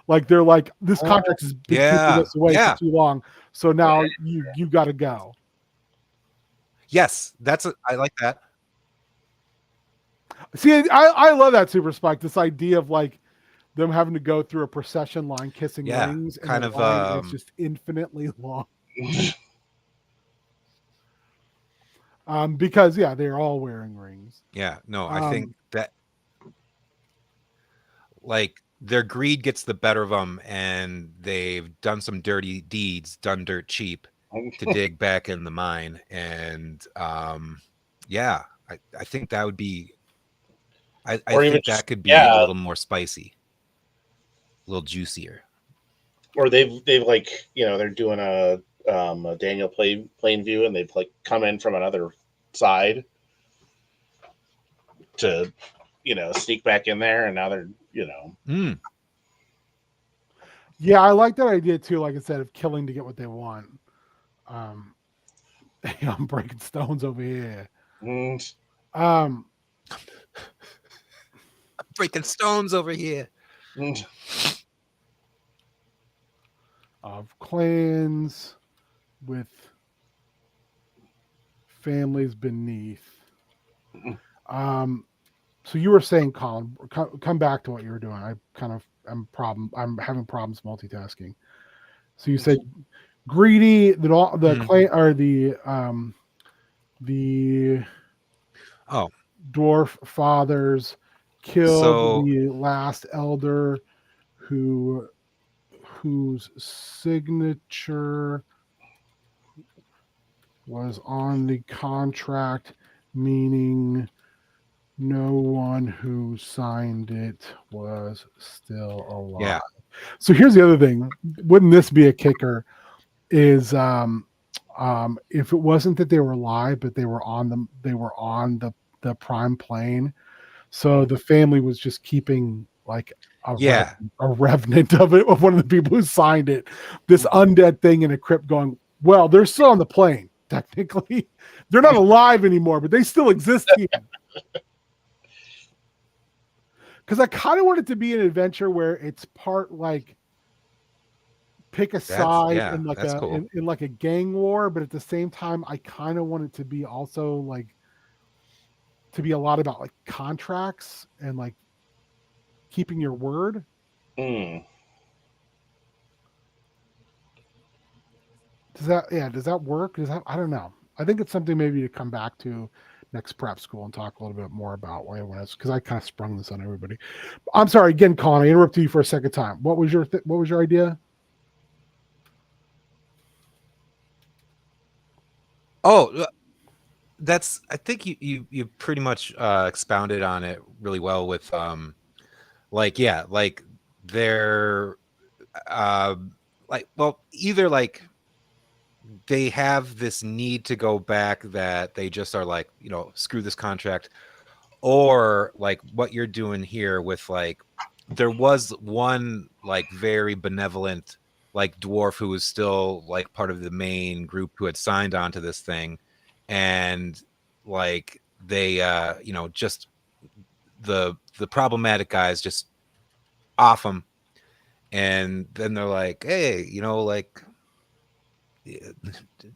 Like they're like, this contract has been keeping us away for too long, so now you got to go. Yes, I like that. See, I love that, Super Spike. This idea of like them having to go through a procession line kissing rings, and kind the of line is just infinitely long. Because they're all wearing rings. Yeah, no, I think that like their greed gets the better of them, and they've done some dirty deeds, done dirt cheap to dig back in the mine, and I think that would be. I think that could be a little more spicy, a little juicier. Or they've like, you know, they're doing a Daniel plane view, and they've like come in from another side to, you know, sneak back in there, and now they're, you know. Yeah, I like that idea too. Like I said, of killing to get what they want. I'm breaking stones over here. I'm breaking stones over here. Of clans with families beneath. So you were saying, Colin, come back to what you were doing. I'm having problems multitasking. So you said greedy, the clan or the dwarf fathers killed the last elder whose signature was on the contract, meaning no one who signed it was still alive. Yeah. So here's the other thing. Wouldn't this be a kicker? Is if it wasn't that they were alive, but they were on the prime plane. So the family was just keeping like a revenant of it, of one of the people who signed it, this undead thing in a crypt going, well, they're still on the plane. Technically, they're not alive anymore, but they still exist here. Because I kind of want it to be an adventure where it's part like pick a side in like in like a gang war, but at the same time, I kind of want it to be also like to be a lot about like contracts and like keeping your word. Mm. Does that work? I don't know. I think it's something maybe to come back to next prep school and talk a little bit more about why because I kind of sprung this on everybody. I'm sorry again, Colin. I interrupted you for a second time. What was your idea? Oh, that's. I think you pretty much expounded on it really well with like they're well, either like they have this need to go back that they just are like, screw this contract, or like what you're doing here with like there was one like very benevolent like dwarf who was still like part of the main group who had signed on to this thing, and like they just the problematic guys just off them, and then they're like, hey, like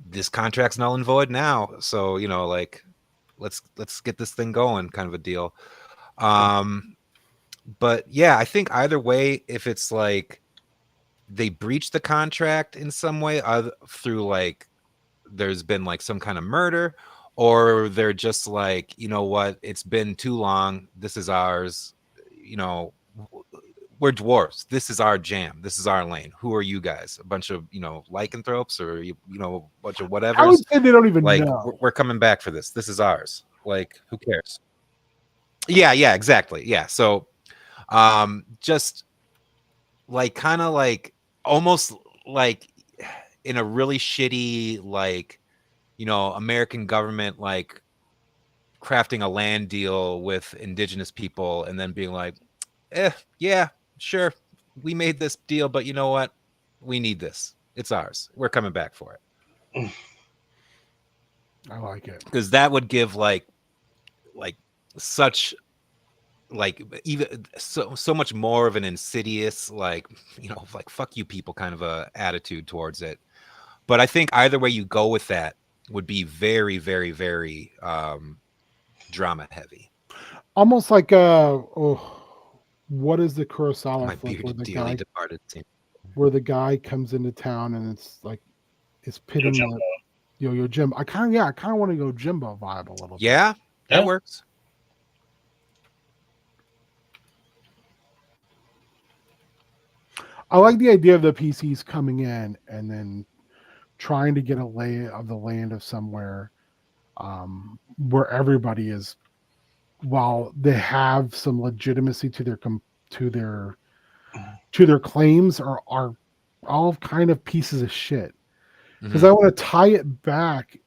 this contract's null and void now, so like let's get this thing going, kind of a deal. But yeah, I think either way, if it's like they breach the contract in some way, through like there's been like some kind of murder, or they're just like, what, it's been too long, this is ours, we're dwarves, this is our jam, this is our lane, who are you guys, a bunch of lycanthropes, or a bunch of whatever. I would say they don't even like know. we're coming back for this is ours, like who cares. Yeah, exactly. Yeah, so just like kind of like almost like in a really shitty like American government like crafting a land deal with indigenous people and then being like, yeah, sure, we made this deal, but you know what, we need this, it's ours, we're coming back for it. I like it, because that would give like such like even so much more of an insidious like like fuck you people kind of a attitude towards it. But I think either way you go with that would be very, very, very drama heavy. almost like what is the Kurosawa My flick bearded dearly departed scene. where the guy comes into town and it's like it's pitting the Yo Jim. I kind of want to go Jimbo vibe a little bit. Yeah, that works. I like the idea of the PCs coming in and then trying to get a lay of the land of somewhere where everybody is, while they have some legitimacy to their claims, are all kind of pieces of shit. Because I want to tie it back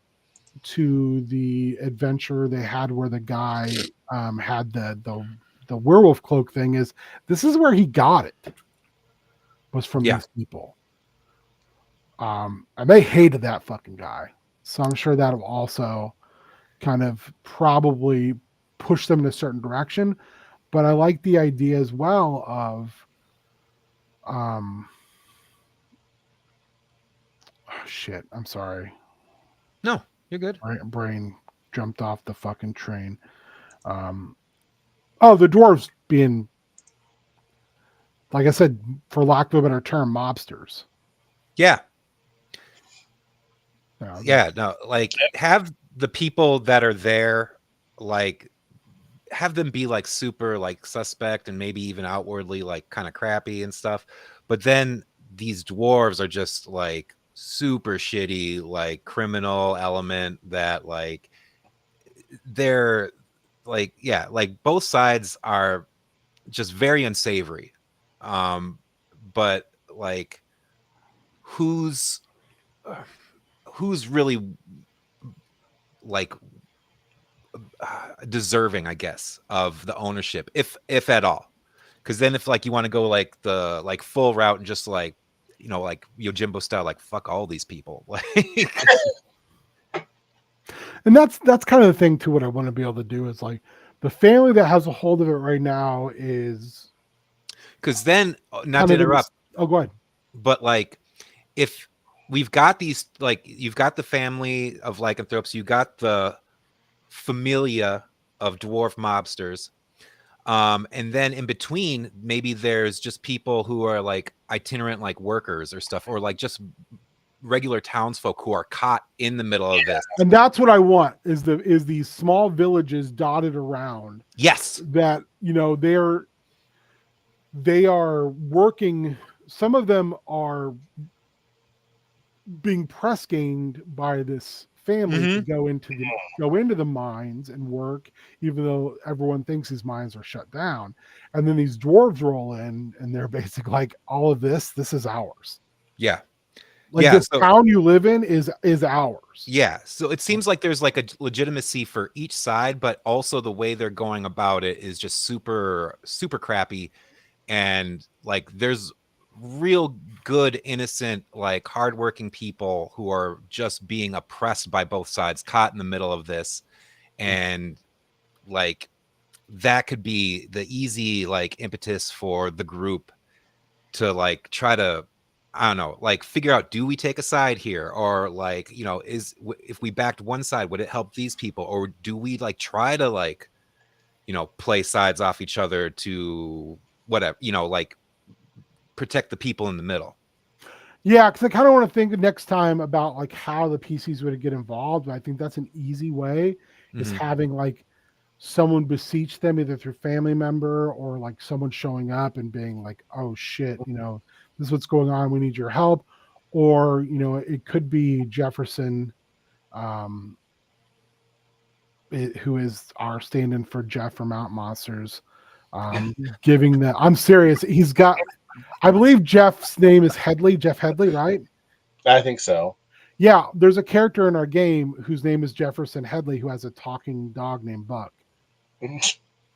to the adventure they had where the guy had the werewolf cloak thing. This is where he got it, was from these people. And they hated that fucking guy. So I'm sure that'll also kind of probably push them in a certain direction. But I like the idea as well of shit, I'm sorry. No, you're good. Brain jumped off the fucking train. The dwarves being, like I said, for lack of a better term, mobsters. Yeah. No, like have the people that are there, like have them be like super like suspect and maybe even outwardly like kind of crappy and stuff. But then these dwarves are just like super shitty, like criminal element that like they're like, like both sides are just very unsavory. But like who's really like deserving, I guess, of the ownership, if at all. Because then if like you want to go like the like full route and just like like Yojimbo style, like fuck all these people, like and that's kind of the thing too. What I want to be able to do is like the family that has a hold of it right now is because then not to interrupt. Oh, go ahead. But like if we've got these, like you've got the family of lycanthropes, you got the familia of dwarf mobsters. And then in between, maybe there's just people who are like itinerant like workers or stuff, or like just regular townsfolk who are caught in the middle of this. And that's what I want is these small villages dotted around Yes. that, you know, they are working. Some of them are being press ganged by this family to go into the mines and work, even though everyone thinks these mines are shut down. And then these dwarves roll in, and they're basically like, all of this is ours. Yeah. Like Yeah, this so- town you live in is ours. Yeah. So it seems like there's like a legitimacy for each side, but also the way they're going about it is just super, super crappy. And like there's real good, innocent, like hardworking people who are just being oppressed by both sides, caught in the middle of this. And like that could be the easy like impetus for the group to like try to, I don't know, like figure out, do we take a side here, or like, you know, if we backed one side, would it help these people, or do we like try to like, you know, play sides off each other to whatever, you know, like protect the people in the middle. Yeah, because I kind of want to think next time about like how the PCs would get involved. I think that's an easy way, is having like someone beseech them either through family member or like someone showing up and being like, oh shit, you know, this is what's going on, we need your help. Or, you know, it could be Jefferson, who is our stand-in for Jeff from Mount Monsters, giving them, I'm serious, he's got, I believe Jeff's name is Headley, Jeff Headley, right? I think so. Yeah, there's a character in our game whose name is Jefferson Headley who has a talking dog named Buck.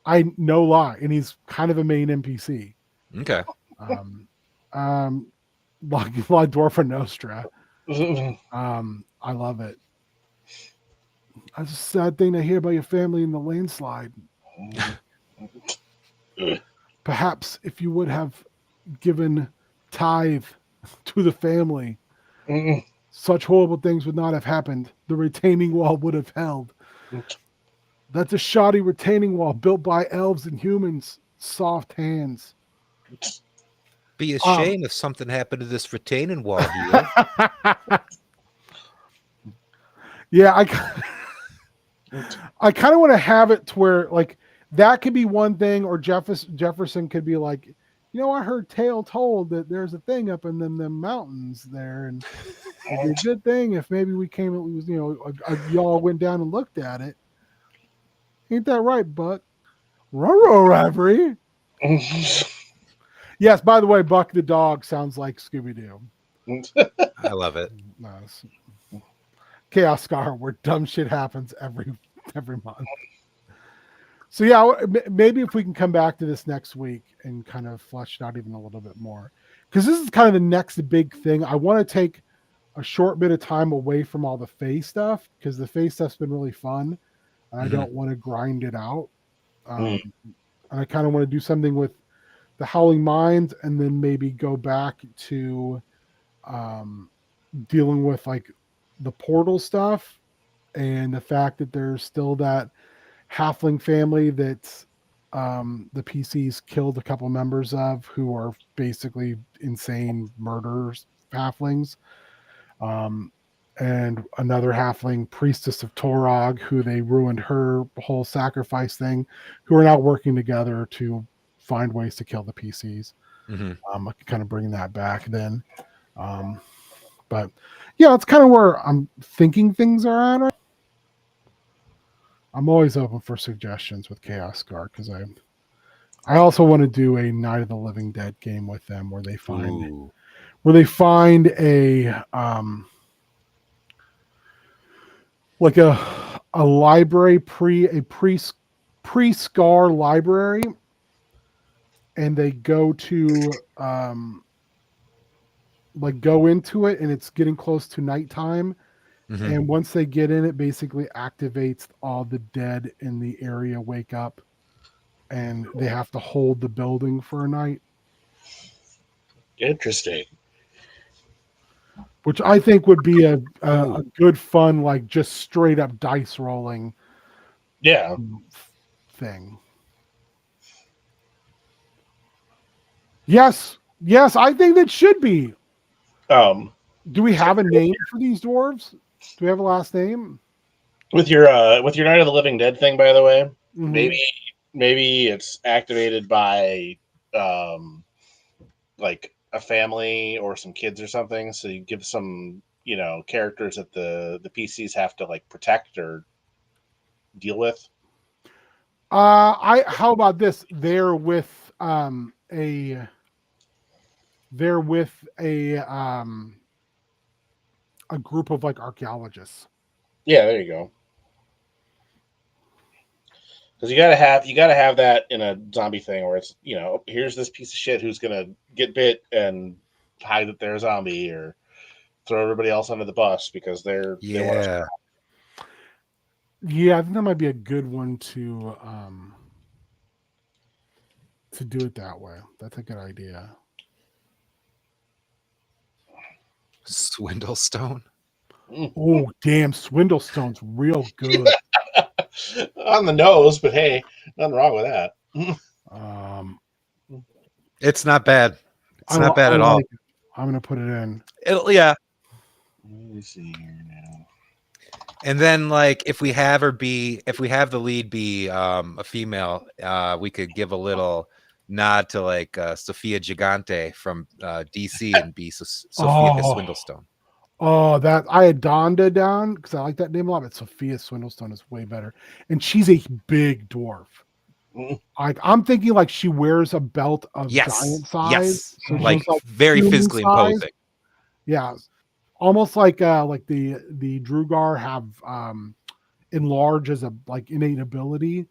I no lie, and he's kind of a main NPC. Okay. Like Dwarfa Nostra. I love it. That's a sad thing to hear about your family in the landslide. Perhaps if you would have given tithe to the family, such horrible things would not have happened. The retaining wall would have held. That's a shoddy retaining wall built by elves and humans. Soft hands. Be a shame if something happened to this retaining wall here. Yeah, I kind of want to have it to where like that could be one thing, or Jefferson could be like, you know, I heard tale told that there's a thing up in the mountains there, and it'd be a good thing if maybe we came, it was, you know, y'all went down and looked at it. Ain't that right, Buck? Ruh-roh, Ravery. Yes, by the way, Buck the dog sounds like Scooby-Doo. I love it. Nice. Chaos Scar, where dumb shit happens every month. So yeah, maybe if we can come back to this next week and kind of flesh it out even a little bit more, because this is kind of the next big thing. I want to take a short bit of time away from all the Fae stuff, because the Fae stuff's been really fun, and I don't want to grind it out. And I kind of want to do something with the Howling Mines, and then maybe go back to dealing with like the portal stuff, and the fact that there's still that halfling family that the PCs killed a couple members of, who are basically insane murderers, halflings. And another halfling priestess of Torog, who they ruined her whole sacrifice thing, who are now working together to find ways to kill the PCs. I can kind of bring that back then. But yeah, it's kind of where I'm thinking things are at. I'm always open for suggestions with Chaos Scar, because I also want to do a Night of the Living Dead game with them where they find a like a library pre-Scar library, and they go to like go into it, and it's getting close to nighttime. And once they get in, it basically activates all the dead in the area, wake up, and they have to hold the building for a night. Interesting. Which I think would be a good fun, like just straight up dice rolling. Yeah. thing. Yes, I think that should be. Do we have a name for these dwarves? Do we have a last name? With your Night of the Living Dead thing, by the way, Mhm. maybe it's activated by like a family or some kids or something. So you give some characters that the PCs have to like protect or deal with. How about this? They're with a group of like archaeologists. Yeah, there you go. Because you gotta have that in a zombie thing where it's here's this piece of shit who's gonna get bit and hide that they're a zombie or throw everybody else under the bus because they want Yeah. Yeah, I think that might be a good one to do it that way. That's a good idea. Swindlestone. Oh, damn, Swindlestone's real good. on the nose, but hey, nothing wrong with that. It's not bad. It's I not bad at all. it. I'm gonna put it in. Yeah. Let me see here now. And then, like, if we have the lead be a female, we could give a little nod to like Sophia Gigante from DC and be Sophia Swindlestone. Oh, that I had Donda down because I like that name a lot, but Sophia Swindlestone is way better, and she's a big dwarf. Like I'm thinking, like she wears a belt of giant size, so like she's like very physically imposing. Yeah, almost like the Drugar have enlarge as a like innate ability.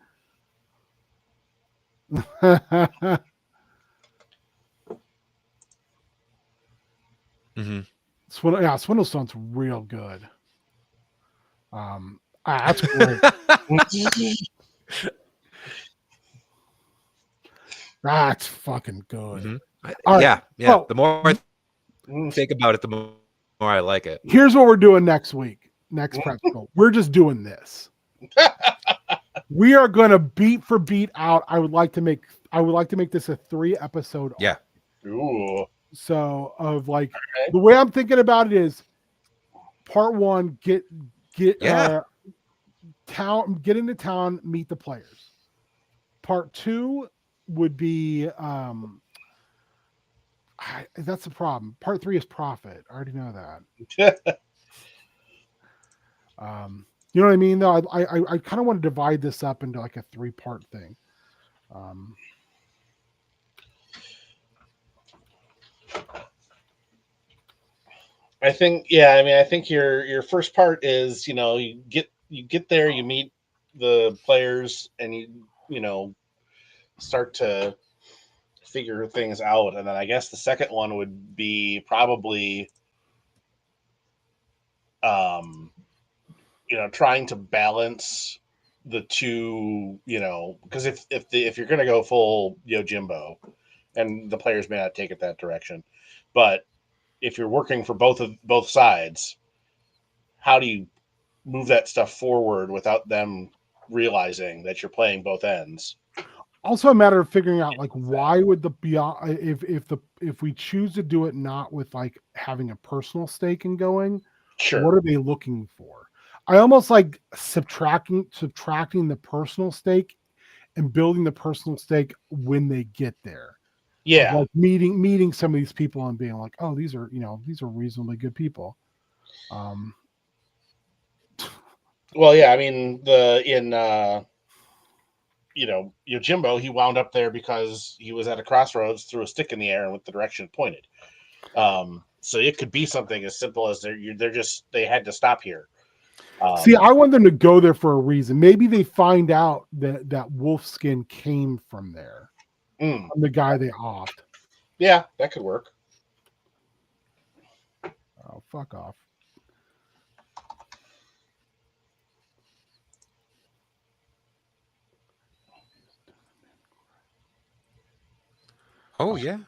Mm-hmm. Swindlestone's real good. That's great. That's fucking good. Mm-hmm. All yeah, right. yeah. Well, the more I think about it, the more I like it. Here's what we're doing next week. Next practical. We're just doing this. We are going to beat for beat out. I would like to make this a 3-episode. Yeah. Ooh. So of like the way I'm thinking about it is part 1, get town, get into town, meet the players. Part 2 would be that's the problem. Part 3 is profit. I already know that. You know what I mean? Though I kind of want to divide this up into like a 3-part thing. I think I think your first part is you get there, you meet the players, and you start to figure things out, and then I guess the second one would be probably trying to balance the two, because if you're going to go full Yojimbo, and the players may not take it that direction, but if you're working for both sides, how do you move that stuff forward without them realizing that you're playing both ends? Also a matter of figuring out like why would the beyond if we choose to do it not with like having a personal stake in going, Sure. What are they looking for? I almost like subtracting the personal stake and building the personal stake when they get there. Yeah. Like meeting some of these people and being like, oh, these are reasonably good people. Well, yeah, I mean Yojimbo, he wound up there because he was at a crossroads, threw a stick in the air and with the direction it pointed. So it could be something as simple as they had to stop here. See, I want them to go there for a reason. Maybe they find out that Wolfskin came from there. From the guy they offed. Yeah, that could work. Oh, fuck off. Oh yeah.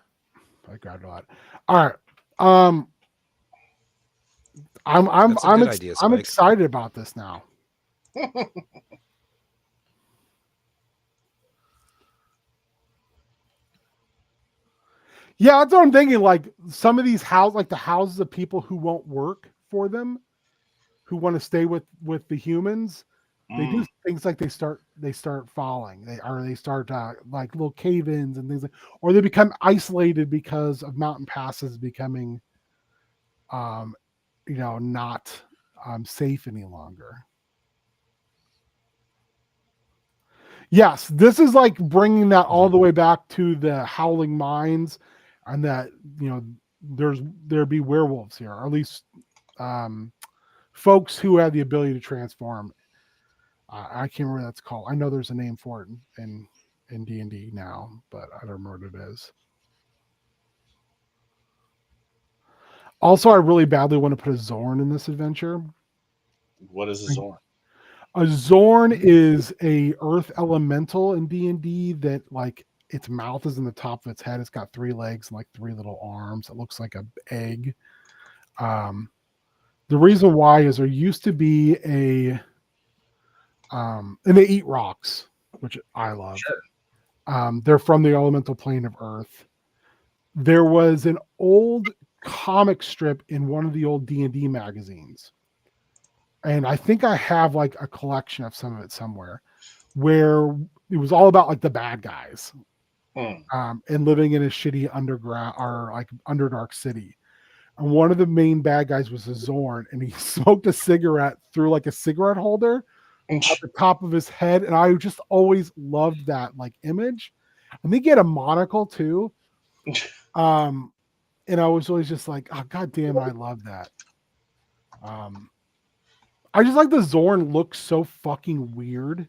I got a lot. All right. I'm excited about this now. Yeah, that's what I'm thinking. Like some of these houses, like the houses of people who won't work for them, who want to stay with the humans, they do things like they start falling. They start like little cave-ins and things like, or they become isolated because of mountain passes becoming, not safe any longer. Yes, this is like bringing that all the way back to the Howling Mines, and that there'd be werewolves here, or at least folks who have the ability to transform. I can't remember what that's called. I know there's a name for it in D&D now, but I don't remember what it is. Also, I really badly want to put a Zorn in this adventure. What is a Zorn? A Zorn is a earth elemental in D&D that, like, its mouth is in the top of its head. It's got 3 legs and like 3 little arms. It looks like an egg. The reason why is there used to be and they eat rocks, which I love. Sure. They're from the elemental plane of Earth. There was an old comic strip in one of the old D&D magazines, and I think I have like a collection of some of it somewhere, where it was all about like the bad guys and living in a shitty underground or like underdark city. And one of the main bad guys was a Zorn, and he smoked a cigarette through like a cigarette holder at the top of his head. And I just always loved that like image. I think he had a monocle too. And I was always just like, oh, God damn it, I love that. I just like the Zorn looks so fucking weird.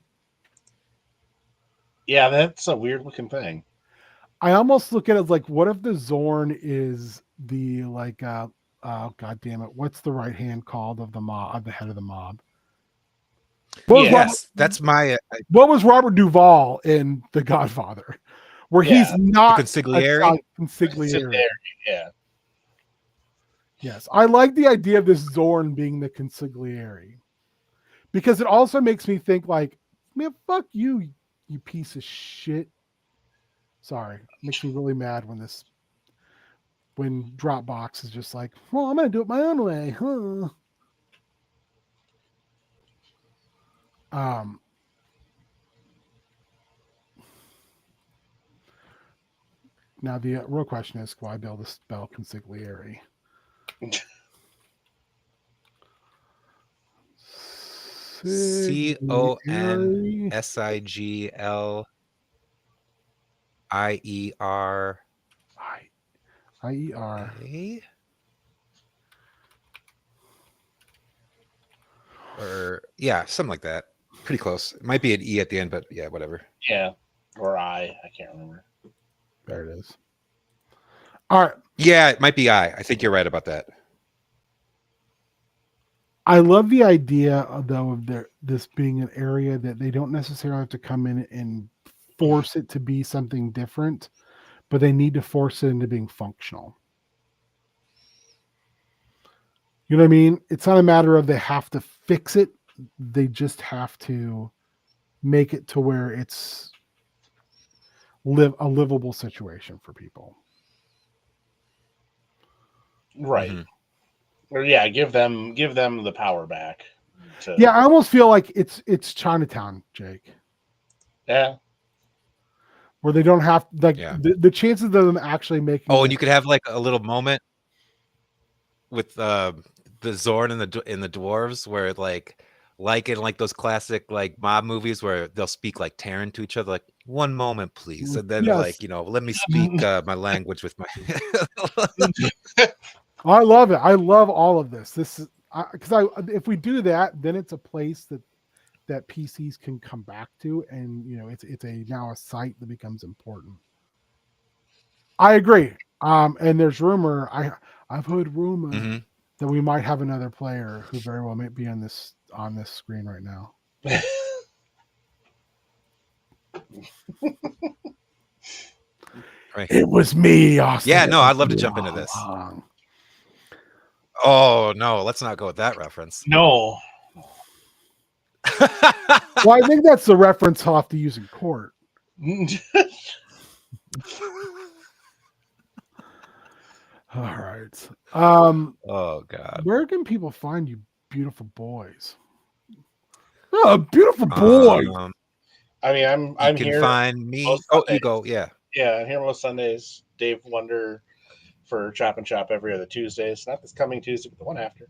Yeah, that's a weird looking thing. I almost look at it as like, what if the Zorn is the like oh God damn it, what's the right hand called of the mob, of the head of the mob? That's my what was Robert Duvall in The Godfather, where he's not the consigliere? Consigliere. Yeah. Yes, I like the idea of this Zorn being the consigliere, because it also makes me think like, man, fuck you, you piece of shit. Sorry, it makes me really mad when Dropbox is just like, well, I'm gonna do it my own way, huh? Now the real question is, will I be able to spell consigliere? CONSIGLIER. IER. Or yeah, something like that. Pretty close. It might be an E at the end, but yeah, whatever. Yeah. Or I can't remember. There it is. All right. Yeah, it might be I. I think you're right about that. I love the idea though of this being an area that they don't necessarily have to come in and force it to be something different, but they need to force it into being functional. You know what I mean? It's not a matter of they have to fix it. They just have to make it to where it's a livable situation for people. Right. Mm-hmm. Or yeah, give them the power back. Yeah, I almost feel like it's Chinatown, Jake. Yeah. Where they don't have the chances of them actually making. Oh, and you could have like a little moment with the Zorn and the dwarves, where like in like those classic like mob movies where they'll speak like Terran to each other, like, one moment please, and then like, let me speak my language with my I love it. I love all of this. This is because if we do that, then it's a place that PCs can come back to, and it's now a site that becomes important. I agree. And there's rumor. I've heard rumor that we might have another player who very well may be on this screen right now. Right. It was me, Austin. Yeah, no, I'd love to jump into this. Oh no, let's not go with that reference. No. Well, I think that's the reference I'll have to use in court. All right. Oh God. Where can people find you, beautiful boys? Oh, beautiful boy. I mean, You I'm can here find me. most Oh, you Sundays. go. Yeah. Yeah, I'm here most Sundays. Dave Wonder for Chop and Chop every other Tuesdays. Not this coming Tuesday, but the one after.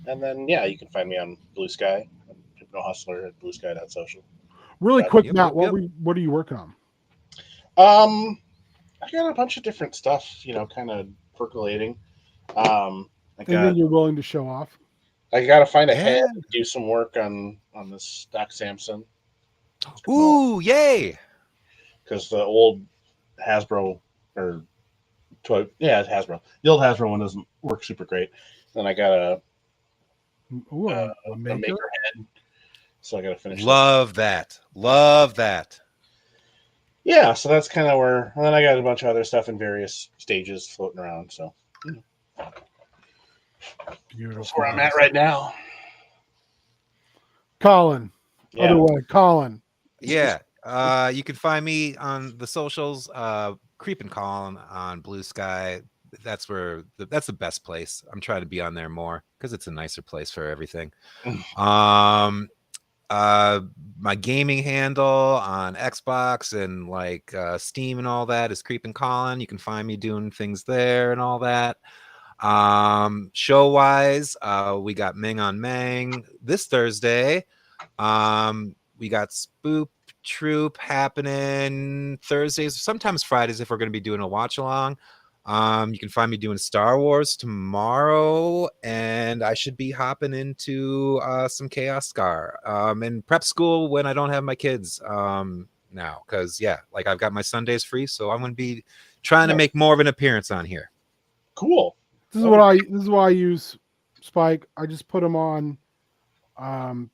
And then, yeah, you can find me on Blue Sky. I'm Hypno Hustler at bluesky.social. Really But, quick, Yep, Matt. yep, yep. What are you working on? I got a bunch of different stuff, kind of percolating. I Anything got you're willing to show off? I got to find a Yeah. head and do some work on this Stock Samson Ooh, yay! because the old Hasbro or it's Hasbro. The old Hasbro one doesn't work super great. Then I got Ooh, a a maker? maker head, so I got to finish. Love that. Love that. Yeah, so that's kind of where. And then I got a bunch of other stuff in various stages floating around. So Beautiful. that's where I'm at right now. Colin. Yeah. Other way, Colin. Yeah. You can find me on the socials. Creepin' Colin on Blue Sky. That's where that's the best place. I'm trying to be on there more because it's a nicer place for everything. My gaming handle on Xbox and like Steam and all that is Creepin' Colin. You can find me doing things there and all that. Show wise, we got Ming on Mang this Thursday. We got Spoop Troop happening Thursdays, sometimes Fridays if we're going to be doing a watch along. You can find me doing Star Wars tomorrow, and I should be hopping into some Chaos Scar and prep school when I don't have my kids now, because like I've got my Sundays free, so I'm going to be trying to make more of an appearance on here. Cool. This is why I use Spike. I just put them on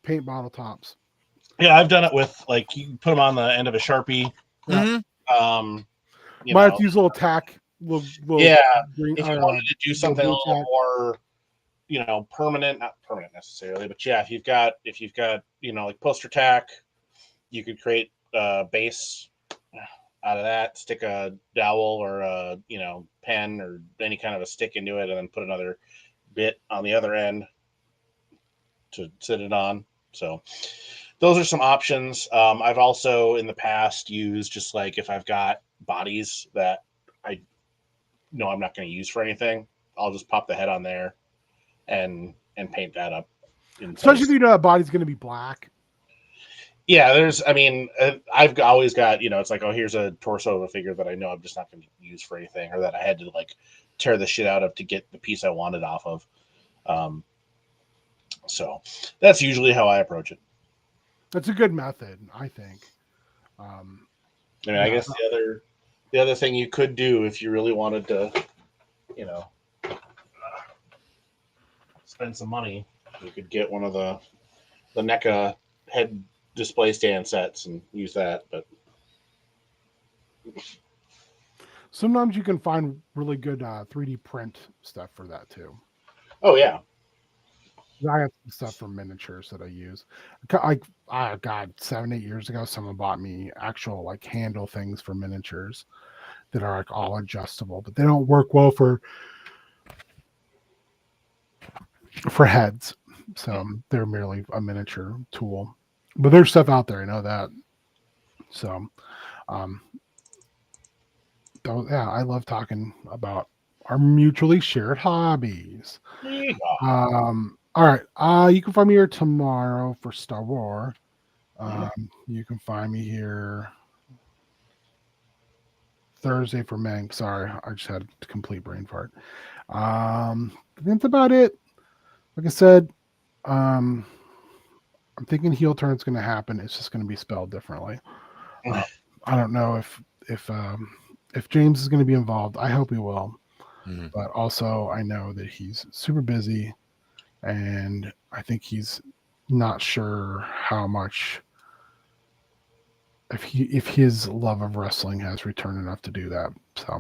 paint bottle tops. Yeah, I've done it with like you put them on the end of a Sharpie. Yeah. You Might know, have to use a little tack. yeah. Green, If you wanted to do something a little more, permanent, not permanent necessarily, but yeah, if you've got like poster tack, you could create a base out of that, stick a dowel or a pen or any kind of a stick into it, and then put another bit on the other end to sit it on. So those are some options. I've also in the past used just like if I've got bodies that I know I'm not going to use for anything, I'll just pop the head on there and paint that up. Especially if you know that body's going to be black. Yeah, I've always got, it's like, oh, here's a torso of a figure that I know I'm just not going to use for anything, or that I had to like tear the shit out of to get the piece I wanted off of. So that's usually how I approach it. That's a good method, I think. I guess the other thing you could do if you really wanted to, spend some money, you could get one of the NECA head display stand sets and use that. But sometimes you can find really good 3D print stuff for that too. Oh yeah, I have some stuff for miniatures that I use. Like, God, 7-8 years ago, someone bought me actual like handle things for miniatures that are like all adjustable, but they don't work well for heads. So they're merely a miniature tool. But there's stuff out there, I know that. So, I love talking about our mutually shared hobbies. All right. You can find me here tomorrow for Star Wars. You can find me here Thursday for Mang. Sorry, I just had a complete brain fart. That's about it. Like I said, I'm thinking heel turn's going to happen. It's just going to be spelled differently. I don't know if James is going to be involved. I hope he will. Mm-hmm. But also, I know that he's super busy, and I think he's not sure how much if his love of wrestling has returned enough to do that. So,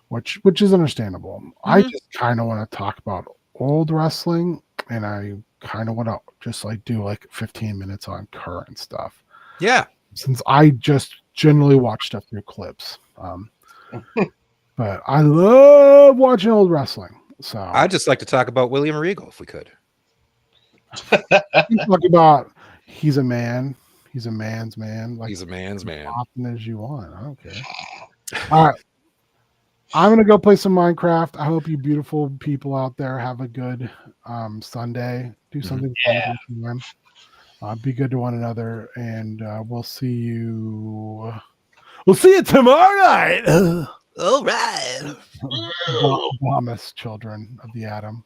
which is understandable. Mm-hmm. I just kind of want to talk about old wrestling, and I kind of want to just like do like 15 minutes on current stuff. Yeah. Since I just generally watch stuff through clips. But I love watching old wrestling. So I'd just like to talk about William Regal if we could. you talk about he's a man. He's a man's man. Like He's a man's as man. often as you want. I don't care. All right. I'm gonna go play some Minecraft. I hope you beautiful people out there have a good Sunday. Do something fun with your time. Be good to one another, and we'll see you. We'll see you tomorrow night. All right. Thomas, children of the atom.